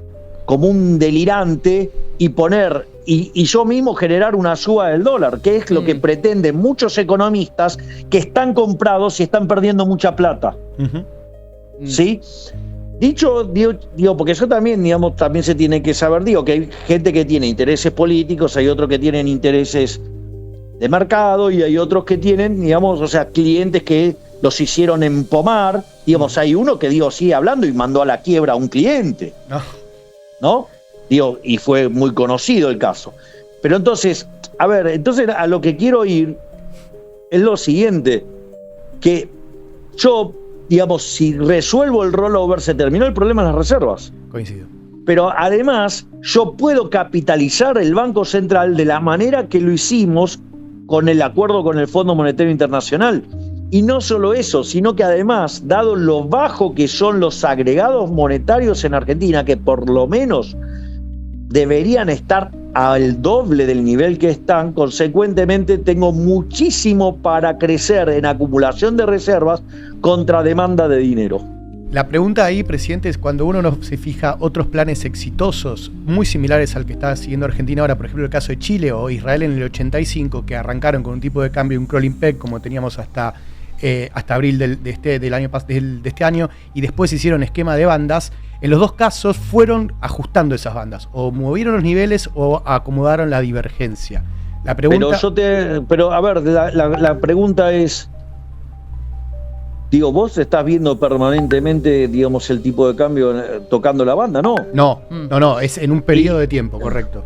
como un delirante y yo mismo generar una suba del dólar, que es lo que pretenden muchos economistas que están comprados y están perdiendo mucha plata. ¿Sí? Digo, porque eso también, digamos, también se tiene que saber, digo, que hay gente que tiene intereses políticos, hay otros que tienen intereses de mercado y hay otros que tienen, digamos, o sea, clientes que los hicieron empomar, digamos, hay uno que, digo, sigue hablando y mandó a la quiebra a un cliente. ¿No? Digo, y fue muy conocido el caso. Pero entonces, a ver, a lo que quiero ir es lo siguiente, que yo, digamos, si resuelvo el rollover, se terminó el problema en las reservas. Coincido. Pero además, yo puedo capitalizar el Banco Central de la manera que lo hicimos con el acuerdo con el Fondo Monetario Internacional. Y no solo eso, sino que además, dado lo bajo que son los agregados monetarios en Argentina, que por lo menos deberían estar al doble del nivel que están, consecuentemente tengo muchísimo para crecer en acumulación de reservas contra demanda de dinero. La pregunta ahí, presidente, es cuando uno se fija otros planes exitosos, muy similares al que está siguiendo Argentina ahora, por ejemplo el caso de Chile o Israel en el 85, que arrancaron con un tipo de cambio, un crawling peg, como teníamos hasta abril de este año, y después hicieron esquema de bandas. En los dos casos fueron ajustando esas bandas, o movieron los niveles o acomodaron la divergencia. La pregunta... Pero a ver, la pregunta es, digo, vos estás viendo permanentemente, digamos, el tipo de cambio tocando la banda, ¿no? No, es en un periodo de tiempo, correcto.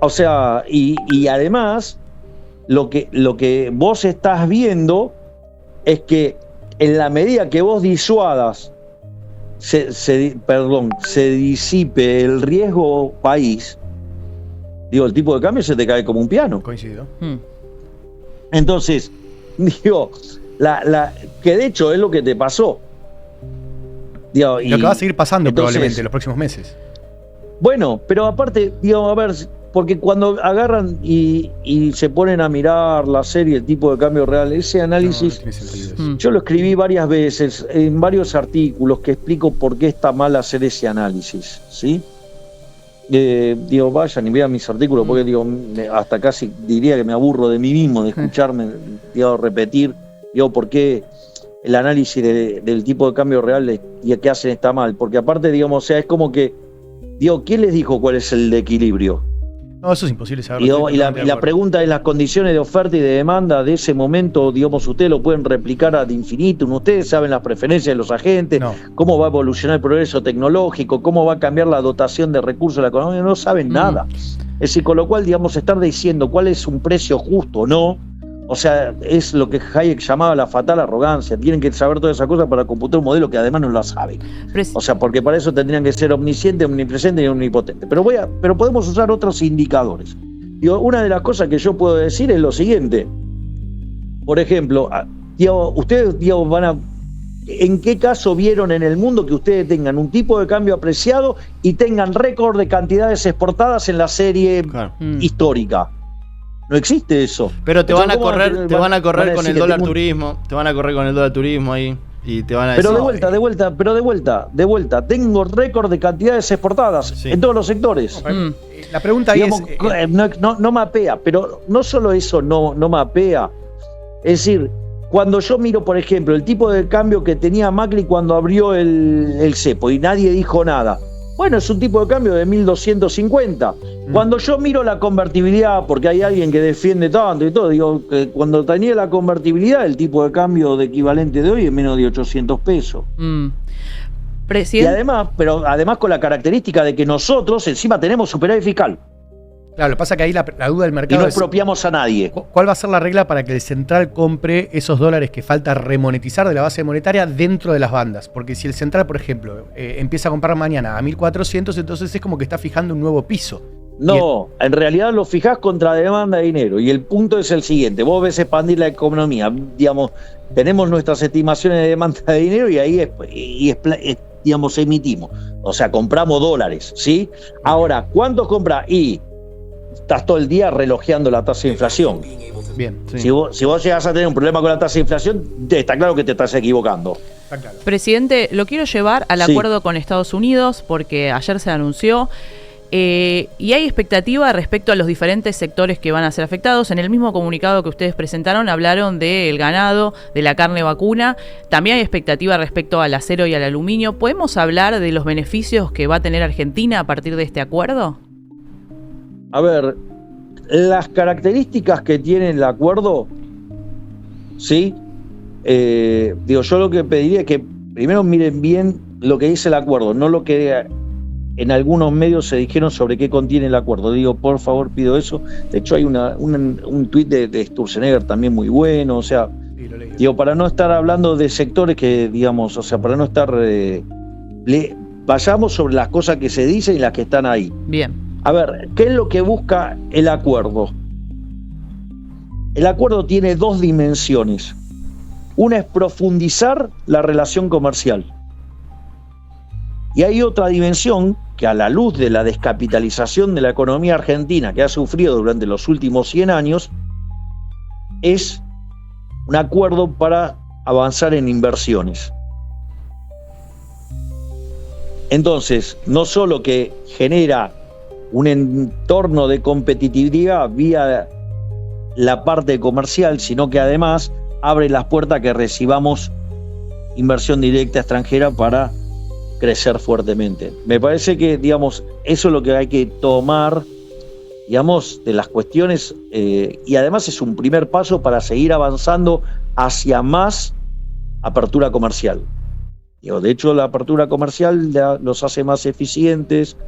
O sea, y además, lo que vos estás viendo es que en la medida que vos disuadas, se disipe el riesgo país, digo, el tipo de cambio se te cae como un piano. Coincido. Entonces, digo, que de hecho es lo que te pasó. Digo, Lo que va a seguir pasando entonces, probablemente en los próximos meses. Bueno, pero aparte, digo, a ver, porque cuando agarran y se ponen a mirar la serie, el tipo de cambio real, ese análisis, No tiene sentido eso. yo lo escribí varias veces en varios artículos que explico por qué está mal hacer ese análisis, ¿sí? Digo, vayan y vean mis artículos, porque digo, hasta casi diría que me aburro de mí mismo de escucharme, digo, repetir, digo, por qué el análisis del tipo de cambio real y que hacen está mal, porque aparte, digamos, o sea, es como que, digo, ¿quién les dijo cuál es el equilibrio? No, eso es imposible saberlo. Digo, y la pregunta es las condiciones de oferta y de demanda de ese momento, digamos, ustedes lo pueden replicar ad infinitum, ustedes saben las preferencias de los agentes, No. cómo va a evolucionar el progreso tecnológico, cómo va a cambiar la dotación de recursos de la economía, no saben nada. Es decir, con lo cual, digamos, estar diciendo cuál es un precio justo o no, o sea, es lo que Hayek llamaba la fatal arrogancia. Tienen que saber todas esas cosas para computar un modelo que además no la saben. O sea, porque para eso tendrían que ser omniscientes, omnipresentes y omnipotentes. Pero podemos usar otros indicadores. Digo, una de las cosas que yo puedo decir es lo siguiente. Por ejemplo, ustedes van a... ¿En qué caso vieron en el mundo que ustedes tengan un tipo de cambio apreciado y tengan récord de cantidades exportadas en la serie histórica? No existe eso. Pero te van a correr con el dólar tengo... turismo. Te van a correr con el dólar turismo ahí. Y te van a decir. Pero de vuelta. Tengo récord de cantidades exportadas en todos los sectores. La pregunta ahí es. No mapea, pero no solo eso no mapea. Es decir, cuando yo miro, por ejemplo, el tipo de cambio que tenía Macri cuando abrió el cepo y nadie dijo nada. Bueno, es un tipo de cambio de 1250. Cuando yo miro la convertibilidad, porque hay alguien que defiende tanto y todo, digo, que cuando tenía la convertibilidad, el tipo de cambio de equivalente de hoy es menos de 800 pesos. Y además con la característica de que nosotros encima tenemos superávit fiscal. Claro, lo que pasa es que ahí la duda del mercado y no expropiamos a nadie. ¿Cuál va a ser la regla para que el central compre esos dólares que falta remonetizar de la base monetaria dentro de las bandas? Porque si el central, por ejemplo, empieza a comprar mañana a 1.400, entonces es como que está fijando un nuevo piso. No, en realidad lo fijás contra demanda de dinero. Y el punto es el siguiente. Vos ves expandir la economía. Digamos, tenemos nuestras estimaciones de demanda de dinero y ahí digamos, emitimos. O sea, compramos dólares, ¿sí? Ahora, ¿cuántos compras? Y estás todo el día relojeando la tasa de inflación. Bien. Sí. Si vos llegás a tener un problema con la tasa de inflación, está claro que te estás equivocando. Está claro. Presidente, lo quiero llevar al acuerdo con Estados Unidos porque ayer se anunció y hay expectativa respecto a los diferentes sectores que van a ser afectados. En el mismo comunicado que ustedes presentaron hablaron del ganado, de la carne vacuna. También hay expectativa respecto al acero y al aluminio. ¿Podemos hablar de los beneficios que va a tener Argentina a partir de este acuerdo? A ver, las características que tiene el acuerdo, ¿sí? Yo lo que pediría es que primero miren bien lo que dice el acuerdo, no lo que en algunos medios se dijeron sobre qué contiene el acuerdo. Por favor, pido eso. De hecho, hay un tuit de Sturzenegger también muy bueno, o sea, sí, para no estar hablando de sectores que, digamos, o sea, para no estar... vayamos sobre las cosas que se dicen y las que están ahí. Bien. A ver, ¿qué es lo que busca el acuerdo? El acuerdo tiene dos dimensiones. Una es profundizar la relación comercial. Y hay otra dimensión que, a la luz de la descapitalización de la economía argentina que ha sufrido durante los últimos 100 años, es un acuerdo para avanzar en inversiones. Entonces, no solo que genera un entorno de competitividad vía la parte comercial, sino que además abre las puertas a que recibamos inversión directa extranjera para crecer fuertemente. Me parece que, digamos, eso es lo que hay que tomar, digamos, de las cuestiones, y además es un primer paso para seguir avanzando hacia más apertura comercial. De hecho, la apertura comercial los hace más eficientes,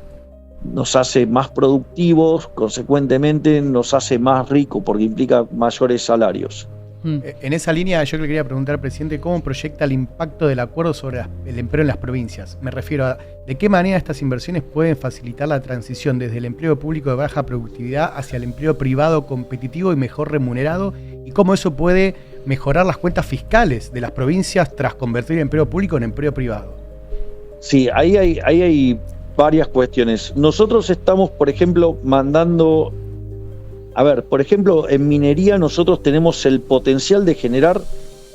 nos hace más productivos, consecuentemente nos hace más ricos porque implica mayores salarios. En esa línea yo le quería preguntar, presidente, ¿cómo proyecta el impacto del acuerdo sobre el empleo en las provincias? Me refiero a de qué manera estas inversiones pueden facilitar la transición desde el empleo público de baja productividad hacia el empleo privado competitivo y mejor remunerado, y cómo eso puede mejorar las cuentas fiscales de las provincias tras convertir empleo público en empleo privado. Sí, ahí hay varias cuestiones. Nosotros estamos, por ejemplo, mandando... A ver, por ejemplo, en minería nosotros tenemos el potencial de generar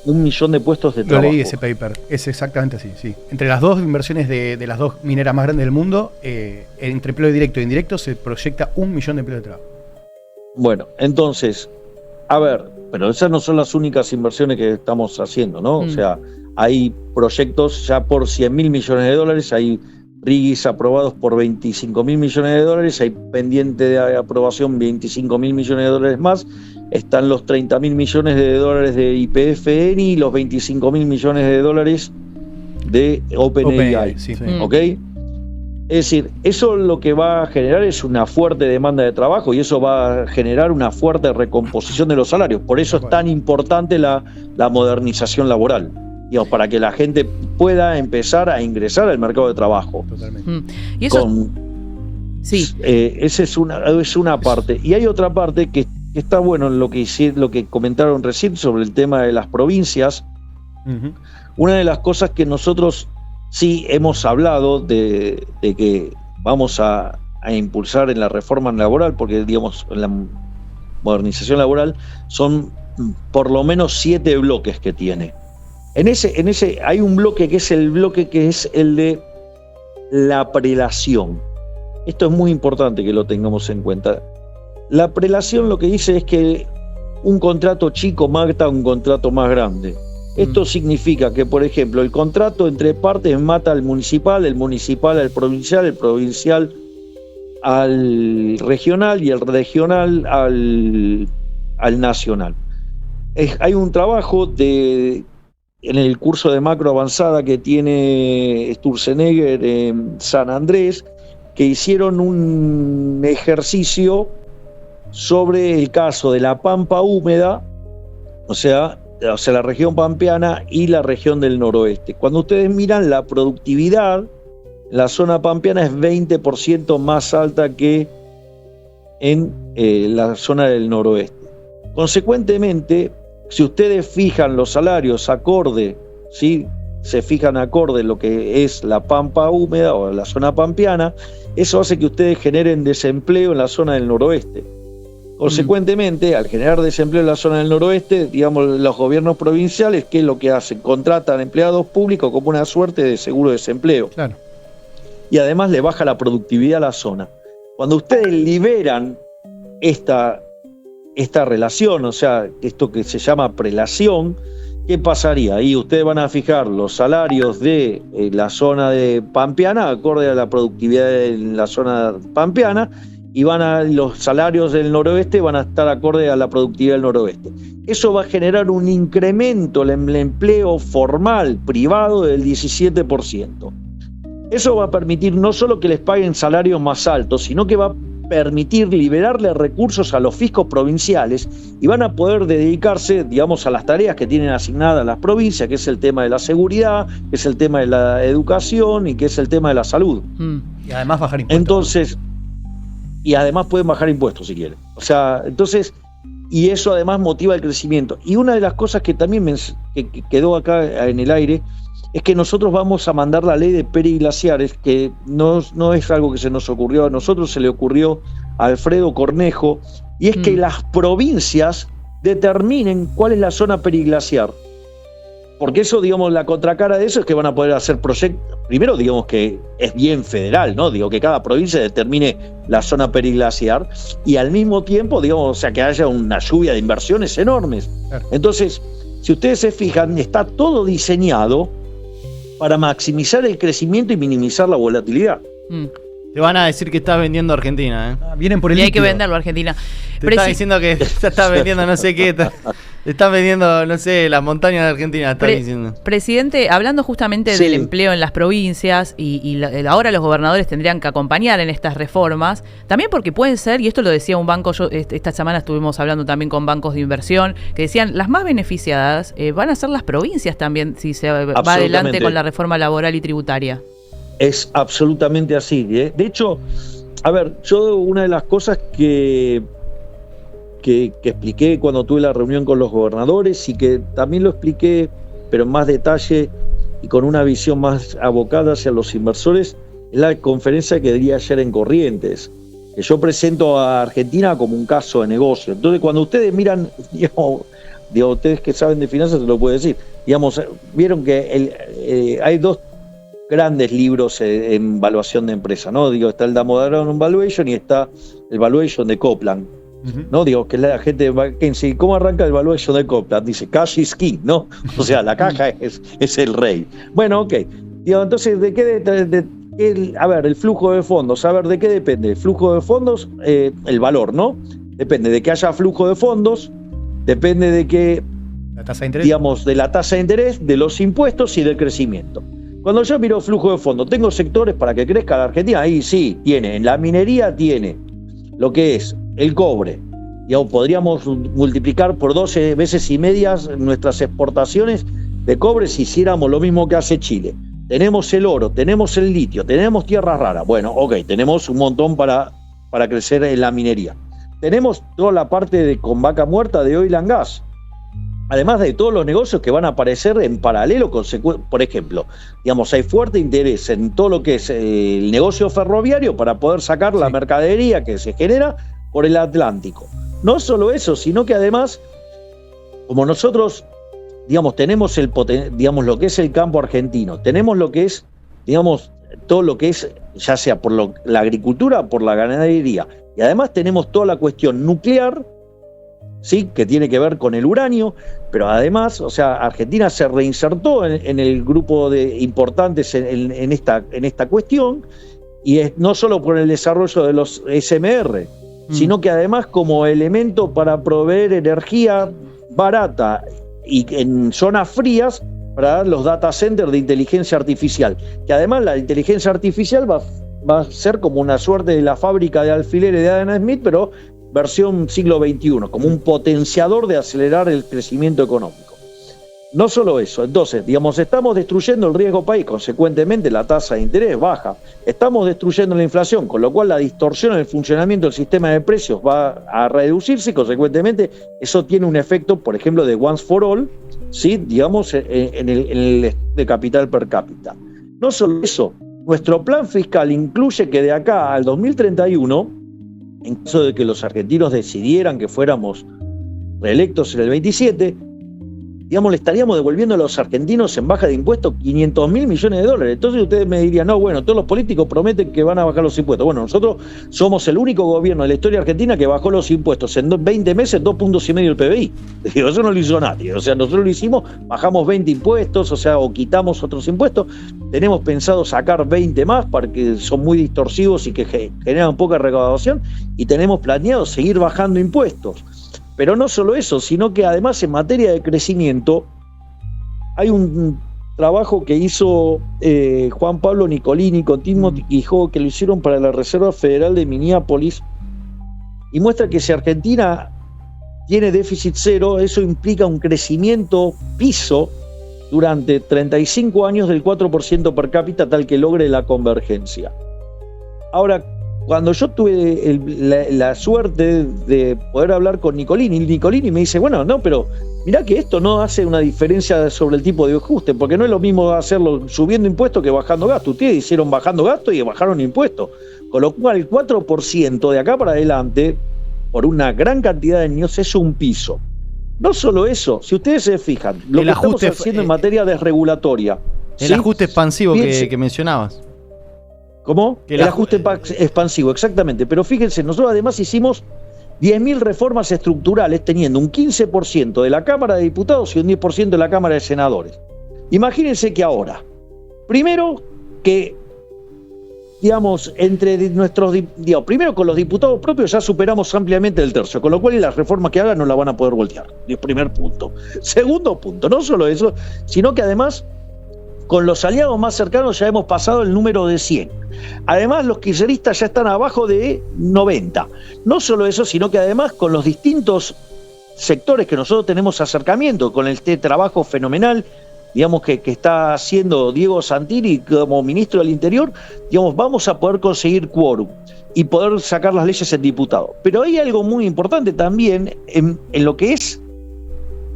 1 millón de puestos de trabajo. Lo leí ese paper, es exactamente así, sí. Entre las dos inversiones de las dos mineras más grandes del mundo, entre empleo directo e indirecto se proyecta 1 millón de empleos de trabajo. Bueno, entonces, a ver, pero esas no son las únicas inversiones que estamos haciendo, ¿no? O sea, hay proyectos ya por 100.000 millones de dólares, hay RIGIs aprobados por 25.000 millones de dólares, hay pendiente de aprobación 25.000 millones de dólares más, están los 30.000 millones de dólares de YPF-ENI y los 25.000 millones de dólares de OpenAI, sí. ¿ok? Es decir, eso lo que va a generar es una fuerte demanda de trabajo y eso va a generar una fuerte recomposición de los salarios. Por eso es tan importante la modernización laboral, digamos, para que la gente pueda empezar a ingresar al mercado de trabajo. Totalmente. Y eso... Sí. Esa es una parte. Y hay otra parte que está bueno en lo que comentaron recién sobre el tema de las provincias. Uh-huh. Una de las cosas que nosotros sí hemos hablado de que vamos a impulsar en la reforma laboral, porque digamos en la modernización laboral son por lo menos 7 bloques que tiene. En ese hay un bloque que es el de la prelación. Esto es muy importante que lo tengamos en cuenta. La prelación lo que dice es que un contrato chico mata un contrato más grande. Esto significa que, por ejemplo, el contrato entre partes mata al municipal, el municipal al provincial, el provincial al regional y el regional al nacional. Hay un trabajo en el curso de macro avanzada que tiene Sturzenegger en San Andrés, que hicieron un ejercicio sobre el caso de la Pampa húmeda, o sea, la región pampeana y la región del noroeste. Cuando ustedes miran la productividad, la zona pampeana es 20% más alta que en la zona del noroeste. Consecuentemente, si ustedes fijan los salarios acorde, ¿sí? Se fijan acorde lo que es la pampa húmeda o la zona pampeana, eso hace que ustedes generen desempleo en la zona del noroeste. Consecuentemente, al generar desempleo en la zona del noroeste, digamos, los gobiernos provinciales, ¿qué es lo que hacen? Contratan empleados públicos como una suerte de seguro de desempleo. Claro. Y además le baja la productividad a la zona. Cuando ustedes liberan esta relación, o sea, esto que se llama prelación, ¿qué pasaría? Ahí ustedes van a fijar los salarios de la zona de pampeana, acorde a la productividad en la zona pampeana, y los salarios del noroeste van a estar acorde a la productividad del noroeste. Eso va a generar un incremento en el empleo formal privado del 17%. Eso va a permitir no solo que les paguen salarios más altos, sino que va a permitir liberarle recursos a los fiscos provinciales y van a poder dedicarse, digamos, a las tareas que tienen asignadas las provincias, que es el tema de la seguridad, que es el tema de la educación y que es el tema de la salud. Y además bajar impuestos. Entonces, y además pueden bajar impuestos si quieren. O sea, entonces, y eso además motiva el crecimiento. Y una de las cosas que también que quedó acá en el aire es que nosotros vamos a mandar la ley de periglaciares, que no es algo que se nos ocurrió a nosotros, se le ocurrió a Alfredo Cornejo, y es que las provincias determinen cuál es la zona periglaciar. Porque eso, digamos, la contracara de eso es que van a poder hacer proyectos. Primero, digamos que es bien federal, ¿no? Digo, que cada provincia determine la zona periglaciar y al mismo tiempo, digamos, o sea, que haya una lluvia de inversiones enormes. Claro. Entonces, si ustedes se fijan, está todo diseñado para maximizar el crecimiento y minimizar la volatilidad. Te van a decir que estás vendiendo a Argentina, ¿eh? Vienen por el y líquido. Hay que venderlo a Argentina. Te está diciendo que estás vendiendo no sé qué. Estás vendiendo, no sé, las montañas de Argentina, estás diciendo. Presidente, hablando justamente del empleo en las provincias y ahora los gobernadores tendrían que acompañar en estas reformas, también porque pueden ser, y esto lo decía un banco, esta semana estuvimos hablando también con bancos de inversión, que decían, las más beneficiadas van a ser las provincias también, si se va adelante con la reforma laboral y tributaria. Es absolutamente así, ¿eh? De hecho, a ver, una de las cosas que que expliqué cuando tuve la reunión con los gobernadores y que también lo expliqué, pero en más detalle y con una visión más abocada hacia los inversores, en la conferencia que di ayer en Corrientes, que yo presento a Argentina como un caso de negocio. Entonces, cuando ustedes miran, digamos, ustedes que saben de finanzas se lo puedo decir, digamos, vieron que hay dos grandes libros en valuación de empresa, ¿no? Digo, está el Damodaran Valuation y está el Valuation de Copland. ¿No? Digo, que la gente de McKinsey, ¿cómo arranca el valuation de Copland? Dice, cash is king, ¿no? O sea, la caja es el rey. Bueno, ok. Digo, entonces, ¿de qué? A ver, el flujo de fondos. A ver, ¿de qué depende? El flujo de fondos, el valor, ¿no? Depende de que haya flujo de fondos, depende de que, la tasa de interés, digamos, de la tasa de interés, de los impuestos y del crecimiento. Cuando yo miro flujo de fondos, ¿tengo sectores para que crezca la Argentina? Ahí sí, tiene. En la minería tiene lo que es el cobre. Digamos, podríamos multiplicar por 12 veces y medias nuestras exportaciones de cobre si hiciéramos lo mismo que hace Chile. Tenemos el oro, tenemos el litio, tenemos tierras raras. Bueno, ok, tenemos un montón para crecer en la minería. Tenemos toda la parte con vaca muerta de oil and gas. Además de todos los negocios que van a aparecer en paralelo, por ejemplo, digamos, hay fuerte interés en todo lo que es el negocio ferroviario para poder sacar la mercadería que se genera por el Atlántico. No solo eso, sino que además, como nosotros, digamos, tenemos digamos, lo que es el campo argentino, tenemos lo que es, digamos, todo lo que es, ya sea por la agricultura, por la ganadería, y además tenemos toda la cuestión nuclear, sí, que tiene que ver con el uranio, pero además, o sea, Argentina se reinsertó en el grupo de importantes en esta cuestión, y es no solo por el desarrollo de los SMR, sino que además como elemento para proveer energía barata y en zonas frías para los data centers de inteligencia artificial, que además la inteligencia artificial va a ser como una suerte de la fábrica de alfileres de Adam Smith, pero versión siglo XXI, como un potenciador de acelerar el crecimiento económico. No solo eso, entonces, digamos, estamos destruyendo el riesgo país, consecuentemente la tasa de interés baja, estamos destruyendo la inflación, con lo cual la distorsión en el funcionamiento del sistema de precios va a reducirse y consecuentemente eso tiene un efecto, por ejemplo, de once for all, ¿sí? Digamos, en el de capital per cápita. No solo eso, nuestro plan fiscal incluye que de acá al 2031, en caso de que los argentinos decidieran que fuéramos reelectos en el 27, digamos, le estaríamos devolviendo a los argentinos en baja de impuestos 500.000 millones de dólares. Entonces ustedes me dirían, no, bueno, todos los políticos prometen que van a bajar los impuestos. Bueno, nosotros somos el único gobierno de la historia argentina que bajó los impuestos en 20 meses 2,5 puntos del PBI. Digo, eso no lo hizo nadie. O sea, nosotros lo hicimos, bajamos 20 impuestos, o sea, o quitamos otros impuestos. Tenemos pensado sacar 20 más porque son muy distorsivos y que generan poca recaudación. Y tenemos planeado seguir bajando impuestos. Pero no solo eso, sino que además en materia de crecimiento hay un trabajo que hizo Juan Pablo Nicolini con Timothy Quijote, que lo hicieron para la Reserva Federal de Minneapolis, y muestra que si Argentina tiene déficit cero, eso implica un crecimiento piso durante 35 años del 4% per cápita, tal que logre la convergencia. Ahora, cuando yo tuve la suerte de poder hablar con Nicolini me dice, bueno, no, pero mirá que esto no hace una diferencia sobre el tipo de ajuste, porque no es lo mismo hacerlo subiendo impuestos que bajando gastos. Ustedes hicieron bajando gastos y bajaron impuestos, con lo cual el 4% de acá para adelante, por una gran cantidad de años, es un piso. No solo eso, si ustedes se fijan, lo que estamos haciendo en materia desregulatoria. El ¿sí? ajuste expansivo que mencionabas. ¿Cómo? El ajuste expansivo, exactamente. Pero fíjense, nosotros además hicimos 10.000 reformas estructurales teniendo un 15% de la Cámara de Diputados y un 10% de la Cámara de Senadores. Imagínense que ahora, primero que, digamos, primero con los diputados propios ya superamos ampliamente el tercio, con lo cual las reformas que hagan no la van a poder voltear. Primer punto. Segundo punto, no solo eso, sino que además con los aliados más cercanos ya hemos pasado el número de 100. Además, los kirchneristas ya están abajo de 90. No solo eso, sino que además con los distintos sectores que nosotros tenemos acercamiento, con este trabajo fenomenal digamos, que está haciendo Diego Santilli como ministro del Interior, digamos, vamos a poder conseguir quórum y poder sacar las leyes en diputado. Pero hay algo muy importante también en lo que es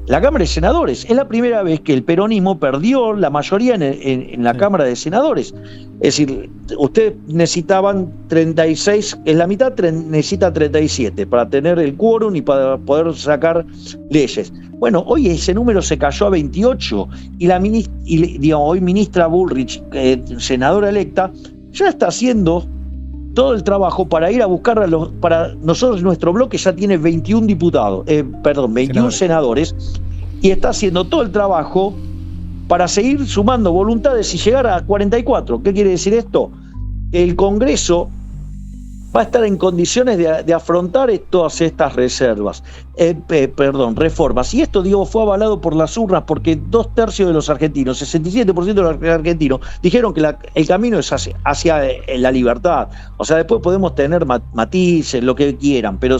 la Cámara de Senadores. Es la primera vez que el peronismo perdió la mayoría en la Cámara de Senadores. Es decir, ustedes necesitaban 36, es la mitad, necesita 37 para tener el quórum y para poder sacar leyes. Bueno, hoy ese número se cayó a 28 y hoy ministra Bullrich, senadora electa, ya está haciendo todo el trabajo para ir a buscar para nosotros. Nuestro bloque ya tiene 21 diputados, 21 senadores, y está haciendo todo el trabajo para seguir sumando voluntades y llegar a 44. ¿Qué quiere decir esto? El Congreso va a estar en condiciones de afrontar todas estas reformas. Y esto, digo, fue avalado por las urnas, porque 2/3 de los argentinos, 67% de los argentinos, dijeron que el camino es hacia la libertad. O sea, después podemos tener matices, lo que quieran, pero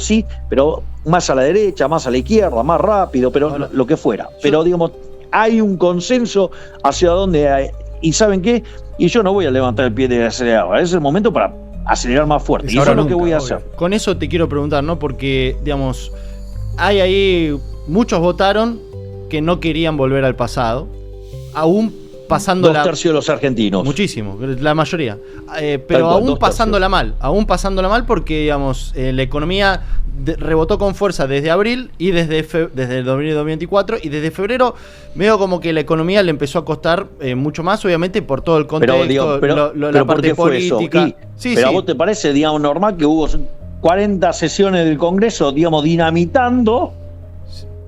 más a la derecha, más a la izquierda, más rápido, pero lo que fuera. Pero, digamos, hay un consenso hacia dónde hay. ¿Y saben qué? Y yo no voy a levantar el pie de acelerador. Es el momento para acelerar más fuerte. Y eso es lo que voy a hacer. Con eso te quiero preguntar, ¿no? Porque, digamos, hay ahí, muchos votaron que no querían volver al pasado, aún pasando 2/3 de los argentinos. Muchísimo, la mayoría. Pero aún pasándola mal porque, digamos, la economía rebotó con fuerza desde abril y desde el 2024, y desde febrero veo como que la economía le empezó a costar mucho más, obviamente por todo el contexto, la parte política. ¿A vos te parece, digamos, normal que hubo 40 sesiones del Congreso, digamos, dinamitando?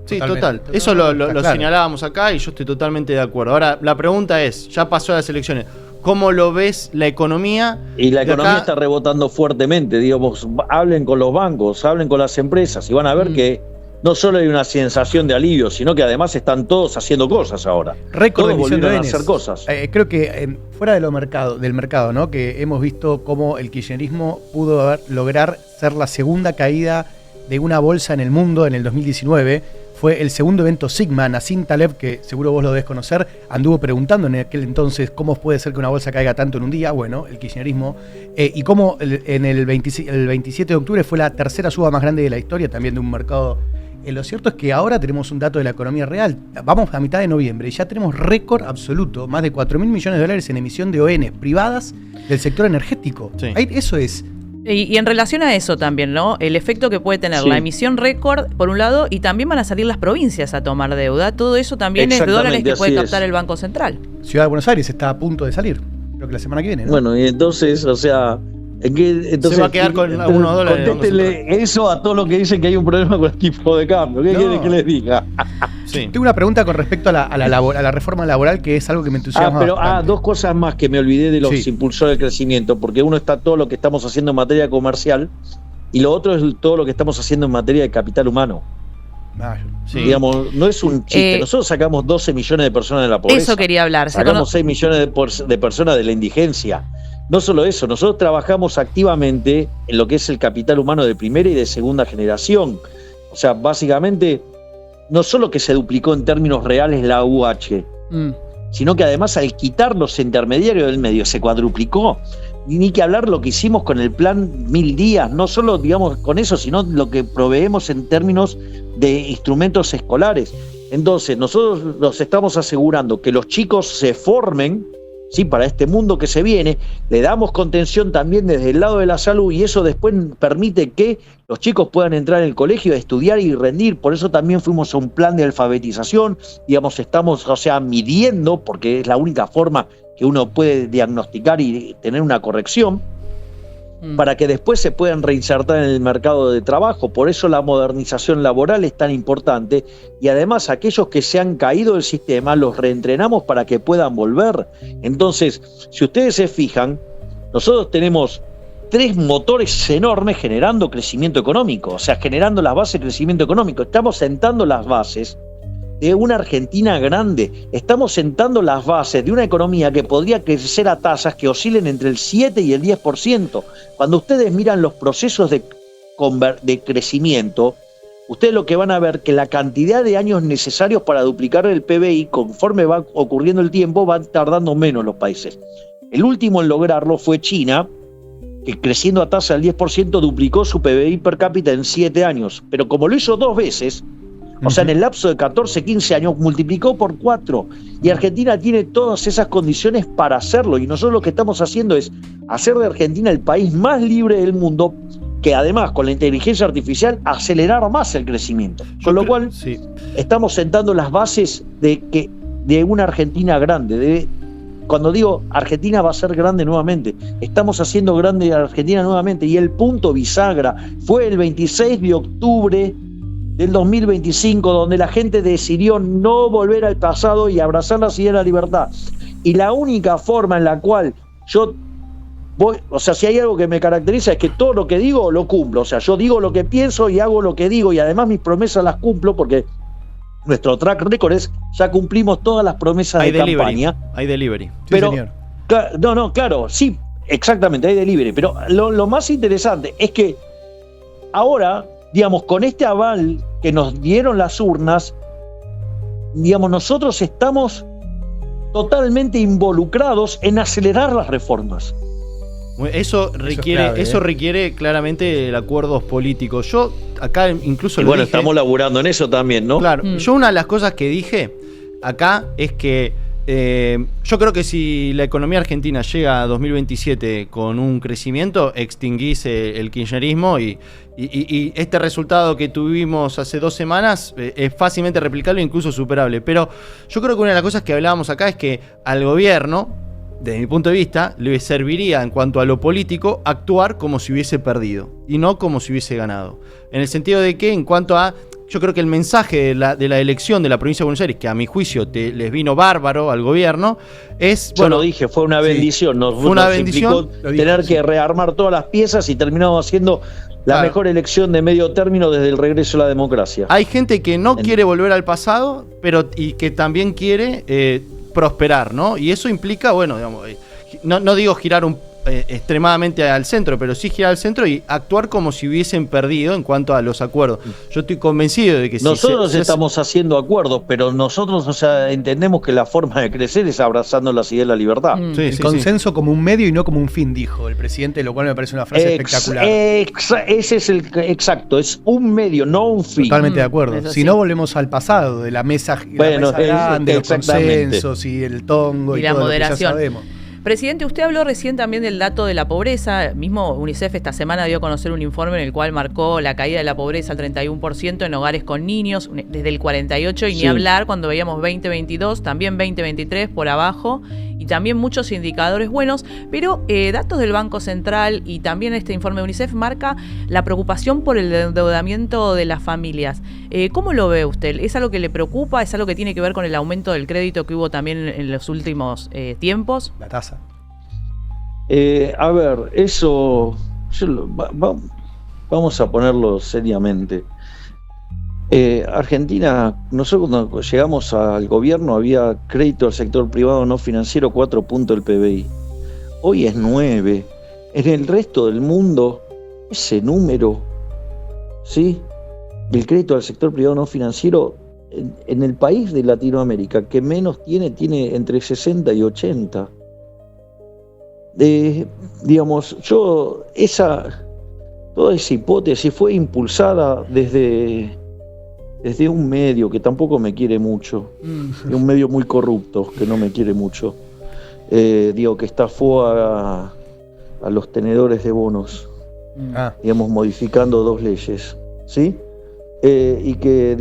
Sí, total. Eso lo señalábamos acá y yo estoy totalmente de acuerdo. Ahora, la pregunta es, ya pasó las elecciones, ¿cómo lo ves la economía? Y la economía está rebotando fuertemente, digamos, hablen con los bancos, hablen con las empresas y van a ver que no solo hay una sensación de alivio, sino que además están todos haciendo cosas ahora. Récord todos de volvieron a hacer cosas. Creo que fuera del mercado, ¿no? Que hemos visto cómo el kirchnerismo pudo lograr ser la segunda caída de una bolsa en el mundo en el 2019. Fue el segundo evento Sigma. Nassim Taleb, que seguro vos lo debes conocer, anduvo preguntando en aquel entonces cómo puede ser que una bolsa caiga tanto en un día. Bueno, el kirchnerismo. Y cómo en el 27 de octubre fue la tercera suba más grande de la historia, también de un mercado. Lo cierto es que ahora tenemos un dato de la economía real. Vamos a mitad de noviembre y ya tenemos récord absoluto, más de 4.000 millones de dólares en emisión de ON privadas del sector energético. Sí. Eso es. Y en relación a eso también, ¿no? El efecto que puede tener la emisión récord, por un lado, y también van a salir las provincias a tomar deuda. Todo eso también es de dólares que puede captar el Banco Central. Ciudad de Buenos Aires está a punto de salir. Creo que la semana que viene, ¿no? Bueno, y entonces, o sea, entonces se va a quedar con algunos dólares. Contéstele eso a todos los que dicen que hay un problema con el tipo de cambio. ¿Qué quieren que les diga? Sí. Tengo una pregunta con respecto a la reforma laboral, que es algo que me entusiasma bastante. Dos cosas más que me olvidé de los impulsores del crecimiento, porque uno está todo lo que estamos haciendo en materia comercial y lo otro es todo lo que estamos haciendo en materia de capital humano. Digamos, no es un chiste. Nosotros sacamos 12 millones de personas de la pobreza. Eso quería hablar. Sacamos 6 millones de personas de la indigencia. No solo eso, nosotros trabajamos activamente en lo que es el capital humano de primera y de segunda generación. O sea, básicamente, no solo que se duplicó en términos reales la UH, sino que además al quitar los intermediarios del medio se cuadruplicó. Ni que hablar lo que hicimos con el plan 1000 días, no solo, digamos, con eso, sino lo que proveemos en términos de instrumentos escolares. Entonces, nosotros nos estamos asegurando que los chicos se formen, ¿sí?, para este mundo que se viene. Le damos contención también desde el lado de la salud y eso después permite que los chicos puedan entrar en el colegio, estudiar y rendir. Por eso también fuimos a un plan de alfabetización. Digamos, estamos, midiendo, porque es la única forma que uno puede diagnosticar y tener una corrección, para que después se puedan reinsertar en el mercado de trabajo. Por eso la modernización laboral es tan importante y además aquellos que se han caído del sistema los reentrenamos para que puedan volver. Entonces, si ustedes se fijan, nosotros tenemos 3 motores enormes generando crecimiento económico, o sea, generando las bases de crecimiento económico. Estamos sentando las bases de una Argentina grande. Estamos sentando las bases de una economía que podría crecer a tasas que oscilen entre el 7 y el 10%. Cuando ustedes miran los procesos de crecimiento, ustedes lo que van a ver que la cantidad de años necesarios para duplicar el PBI, conforme va ocurriendo el tiempo, van tardando menos los países. El último en lograrlo fue China, que creciendo a tasa del 10% duplicó su PBI per cápita en 7 años. Pero como lo hizo 2 veces, o sea, en el lapso de 14, 15 años, multiplicó por 4. Y Argentina tiene todas esas condiciones para hacerlo. Y nosotros lo que estamos haciendo es hacer de Argentina el país más libre del mundo, que además con la inteligencia artificial acelerar más el crecimiento. Con lo cual estamos sentando las bases de una Argentina grande. Cuando digo Argentina va a ser grande nuevamente, estamos haciendo grande a Argentina nuevamente. Y el punto bisagra fue el 26 de octubre del 2025, donde la gente decidió no volver al pasado y abrazar la idea de la libertad. Y la única forma en la cual yo voy, o sea, si hay algo que me caracteriza es que todo lo que digo lo cumplo. O sea, yo digo lo que pienso y hago lo que digo, y además mis promesas las cumplo, porque nuestro track record es, ya cumplimos todas las promesas de campaña. Hay delivery. Pero, sí, señor. Claro, sí, exactamente, hay delivery. Pero lo más interesante es que ahora, digamos, con este aval que nos dieron las urnas, digamos, nosotros estamos totalmente involucrados en acelerar las reformas. Eso requiere claramente el acuerdos políticos. Yo acá incluso y bueno, estamos laburando en eso también, ¿no? Claro, yo una de las cosas que dije acá es que yo creo que si la economía argentina llega a 2027 con un crecimiento, extinguís el kirchnerismo y este resultado que tuvimos hace 2 semanas es fácilmente replicable e incluso superable. Pero yo creo que una de las cosas que hablábamos acá es que al gobierno, desde mi punto de vista, le serviría en cuanto a lo político actuar como si hubiese perdido y no como si hubiese ganado. En el sentido de que, en cuanto a, yo creo que el mensaje de la elección de la provincia de Buenos Aires, que a mi juicio les vino bárbaro al gobierno, es... Yo lo dije, fue una bendición. Fue una bendición. Tener que rearmar todas las piezas y terminamos haciendo la mejor elección de medio término desde el regreso a la democracia. Hay gente que no quiere volver al pasado, y que también quiere prosperar, ¿no? Y eso implica, bueno, digamos, no digo girar extremadamente al centro, pero sí girar al centro y actuar como si hubiesen perdido en cuanto a los acuerdos. Yo estoy convencido de que nosotros estamos haciendo acuerdos, pero nosotros, o sea, entendemos que la forma de crecer es abrazando las ideas de la libertad. El consenso como un medio y no como un fin, dijo el presidente, lo cual me parece una frase espectacular. Ese es exacto, es un medio, no un fin. Totalmente de acuerdo. Si no, volvemos al pasado, de la mesa, grande, los consensos y el tongo y la todo moderación. Lo que ya sabemos. Presidente, usted habló recién también del dato de la pobreza. Mismo UNICEF esta semana dio a conocer un informe en el cual marcó la caída de la pobreza al 31% en hogares con niños, desde el 48%, y ni hablar cuando veíamos 2022, también 2023 por abajo, y también muchos indicadores buenos, pero datos del Banco Central y también este informe de UNICEF marca la preocupación por el endeudamiento de las familias. ¿Cómo lo ve usted? ¿Es algo que le preocupa? ¿Es algo que tiene que ver con el aumento del crédito que hubo también en los últimos tiempos? La tasa. A ver, eso vamos a ponerlo seriamente. Argentina, nosotros cuando llegamos al gobierno había crédito al sector privado no financiero 4 puntos del PBI. Hoy es 9. En el resto del mundo, ese número, ¿sí? El crédito al sector privado no financiero en el país de Latinoamérica que menos tiene entre 60 y 80. Digamos, toda esa hipótesis fue impulsada desde un medio que tampoco me quiere mucho, un medio muy corrupto que no me quiere mucho, que estafó a los tenedores de bonos, digamos, modificando 2 leyes, ¿sí? Y que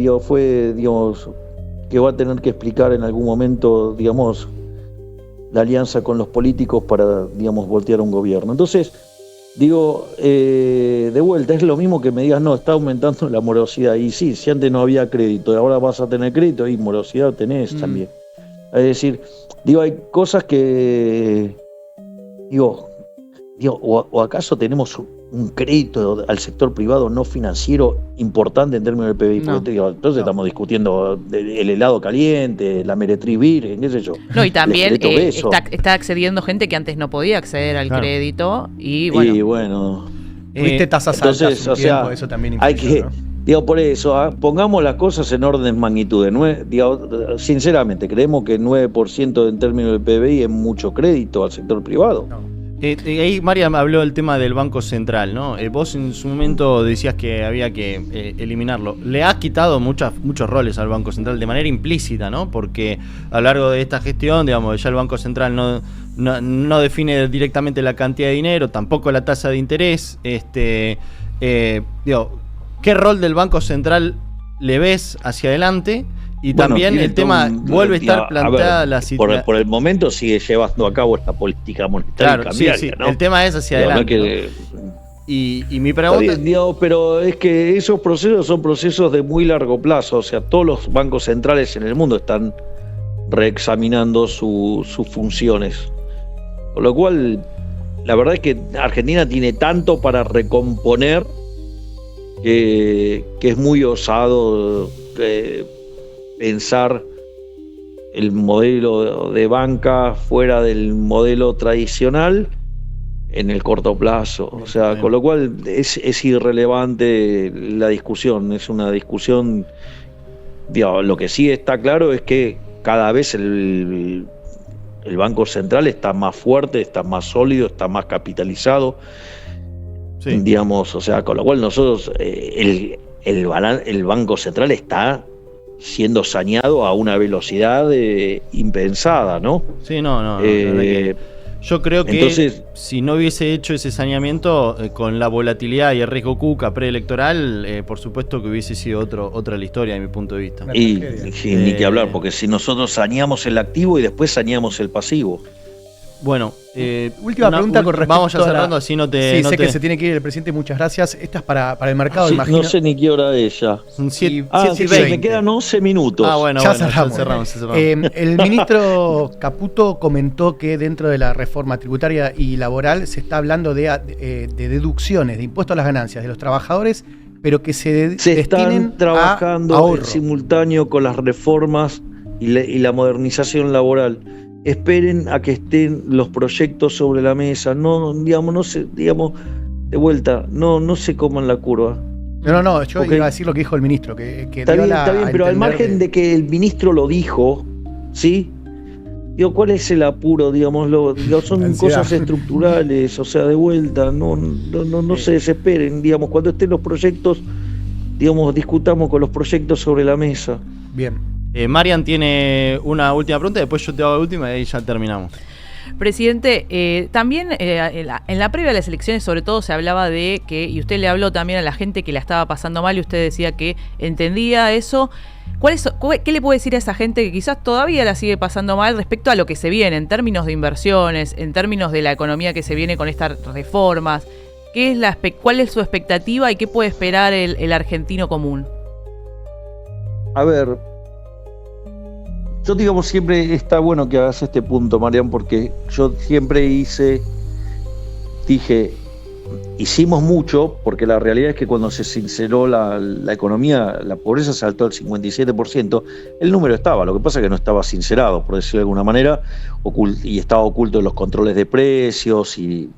que va a tener que explicar en algún momento, digamos, la alianza con los políticos para, digamos, voltear un gobierno. Entonces, de vuelta, es lo mismo que me digas, no, está aumentando la morosidad. Y sí, si antes no había crédito, ahora vas a tener crédito y morosidad tenés también. Es decir, hay cosas que, o acaso tenemos un crédito al sector privado no financiero importante en términos del PBI. No. Entonces estamos discutiendo el helado caliente, la meretriz virgen, qué sé yo. No, y también está accediendo gente que antes no podía acceder al crédito. Y bueno. Tuviste tasas altas un tiempo, eso también influyó, Digo, por eso, pongamos las cosas en orden de magnitud. Sinceramente, creemos que el 9% en términos del PBI es mucho crédito al sector privado. No. Ahí María habló del tema del Banco Central, ¿no? Vos en su momento decías que había que eliminarlo. Le has quitado muchos roles al Banco Central de manera implícita, ¿no? Porque a lo largo de esta gestión, digamos, ya el Banco Central no define directamente la cantidad de dinero, tampoco la tasa de interés. ¿Qué rol del Banco Central le ves hacia adelante? Y también el tema vuelve a estar planteada la situación. Por el momento sigue llevando a cabo esta política monetaria cambiaria, sí. ¿no? El tema es hacia adelante. Y mi pregunta... pero es que esos procesos son procesos de muy largo plazo. O sea, todos los bancos centrales en el mundo están reexaminando sus funciones. Con lo cual, la verdad es que Argentina tiene tanto para recomponer que es muy osado pensar el modelo de banca fuera del modelo tradicional en el corto plazo. O sea, con lo cual es irrelevante la discusión. Es una discusión, lo que sí está claro es que cada vez el Banco Central está más fuerte, está más sólido, está más capitalizado. Sí. O sea, con lo cual nosotros, el Banco Central está siendo saneado a una velocidad impensada, ¿no? Sí, no. Yo creo que entonces, si no hubiese hecho ese saneamiento con la volatilidad y el riesgo Cuca preelectoral, por supuesto que hubiese sido otra la historia, de mi punto de vista. Y ni que hablar, porque si nosotros saneamos el activo y después saneamos el pasivo. Bueno, última pregunta con respecto vamos ya cerrando, así no te... Sí, sé que se tiene que ir el presidente, muchas gracias. Esta es para el mercado, imagino. No sé ni qué hora es ya. Son 7 me quedan 11 minutos. Bueno, ya cerramos. El ministro Caputo comentó que dentro de la reforma tributaria y laboral se está hablando de deducciones, de impuestos a las ganancias de los trabajadores, pero que se están trabajando en simultáneo con las reformas y la modernización laboral. Esperen a que estén los proyectos sobre la mesa. No se coman la curva. No, yo iba a decir lo que dijo el ministro, que está bien, pero al margen de que el ministro lo dijo, ¿sí? ¿Cuál es el apuro? Son cosas estructurales, o sea, de vuelta, no se desesperen, cuando estén los proyectos, discutamos con los proyectos sobre la mesa. Bien. Marian tiene una última pregunta, después yo te hago la última y ahí ya terminamos. Presidente, también en la previa de las elecciones sobre todo se hablaba de que, y usted le habló también a la gente que la estaba pasando mal y usted decía que entendía eso. ¿Qué le puede decir a esa gente que quizás todavía la sigue pasando mal respecto a lo que se viene en términos de inversiones, en términos de la economía que se viene con estas reformas? ¿Cuál es su expectativa y qué puede esperar el argentino común? A ver, yo siempre está bueno que hagas este punto, Marian, porque yo siempre hicimos mucho, porque la realidad es que cuando se sinceró la economía, la pobreza saltó al 57%, el número estaba, lo que pasa es que no estaba sincerado, por decirlo de alguna manera, y estaba oculto en los controles de precios, y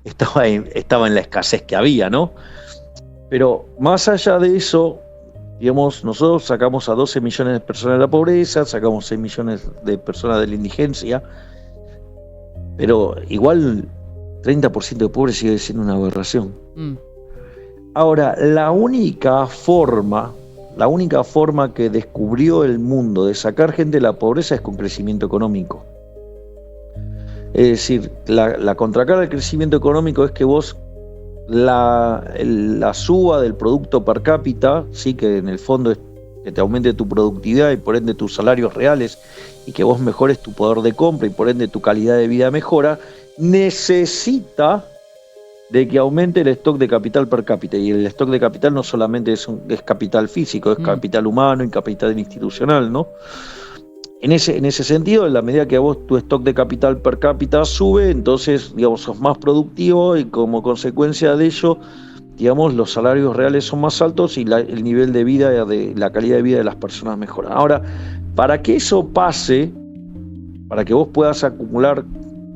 estaba en la escasez que había, ¿no? Pero más allá de eso, nosotros sacamos a 12 millones de personas de la pobreza, sacamos 6 millones de personas de la indigencia, pero igual 30% de pobres sigue siendo una aberración. Ahora, la única forma que descubrió el mundo de sacar gente de la pobreza es con crecimiento económico. Es decir, la contracara del crecimiento económico es que vos la suba del producto per cápita, sí, que en el fondo es que te aumente tu productividad y por ende tus salarios reales y que vos mejores tu poder de compra y por ende tu calidad de vida mejora, necesita de que aumente el stock de capital per cápita. Y el stock de capital no solamente es capital físico, es capital humano y capital institucional, ¿no? En ese sentido, en la medida que a vos tu stock de capital per cápita sube, entonces, sos más productivo y como consecuencia de ello, los salarios reales son más altos y el nivel de vida, la calidad de vida de las personas mejora. Ahora, para que eso pase, para que vos puedas acumular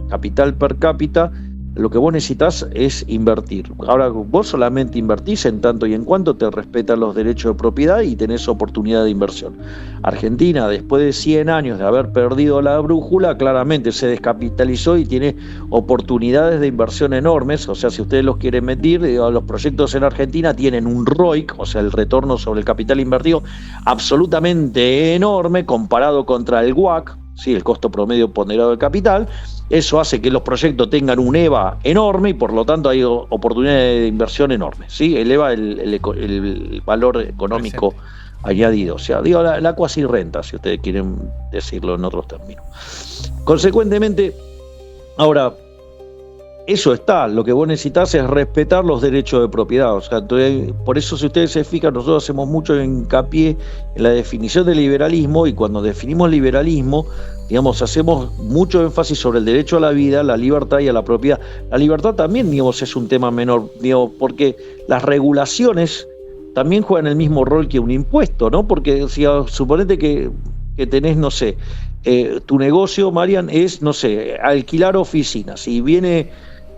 capital per cápita, lo que vos necesitas es invertir. Ahora vos solamente invertís en tanto y en cuanto te respetan los derechos de propiedad y tenés oportunidad de inversión. Argentina, después de 100 años de haber perdido la brújula, claramente se descapitalizó y tiene oportunidades de inversión enormes. O sea, si ustedes los quieren medir, los proyectos en Argentina tienen un ROIC, o sea, el retorno sobre el capital invertido, absolutamente enorme comparado contra el WACC, ¿sí? El costo promedio ponderado del capital. Eso hace que los proyectos tengan un EVA enorme y por lo tanto hay oportunidades de inversión enormes, ¿sí? Eleva el valor económico añadido, o sea, digo, la cuasi renta, si ustedes quieren decirlo en otros términos. Consecuentemente, ahora, eso está, lo que vos necesitas es respetar los derechos de propiedad. O sea, entonces, por eso, si ustedes se fijan, nosotros hacemos mucho hincapié en la definición de liberalismo, y cuando definimos liberalismo, digamos, hacemos mucho énfasis sobre el derecho a la vida, la libertad y a la propiedad. La libertad también, digamos, es un tema menor, digamos, porque las regulaciones también juegan el mismo rol que un impuesto, ¿no? Porque si suponete que tenés, no sé, tu negocio, Marian, es, no sé, alquilar oficinas, y viene,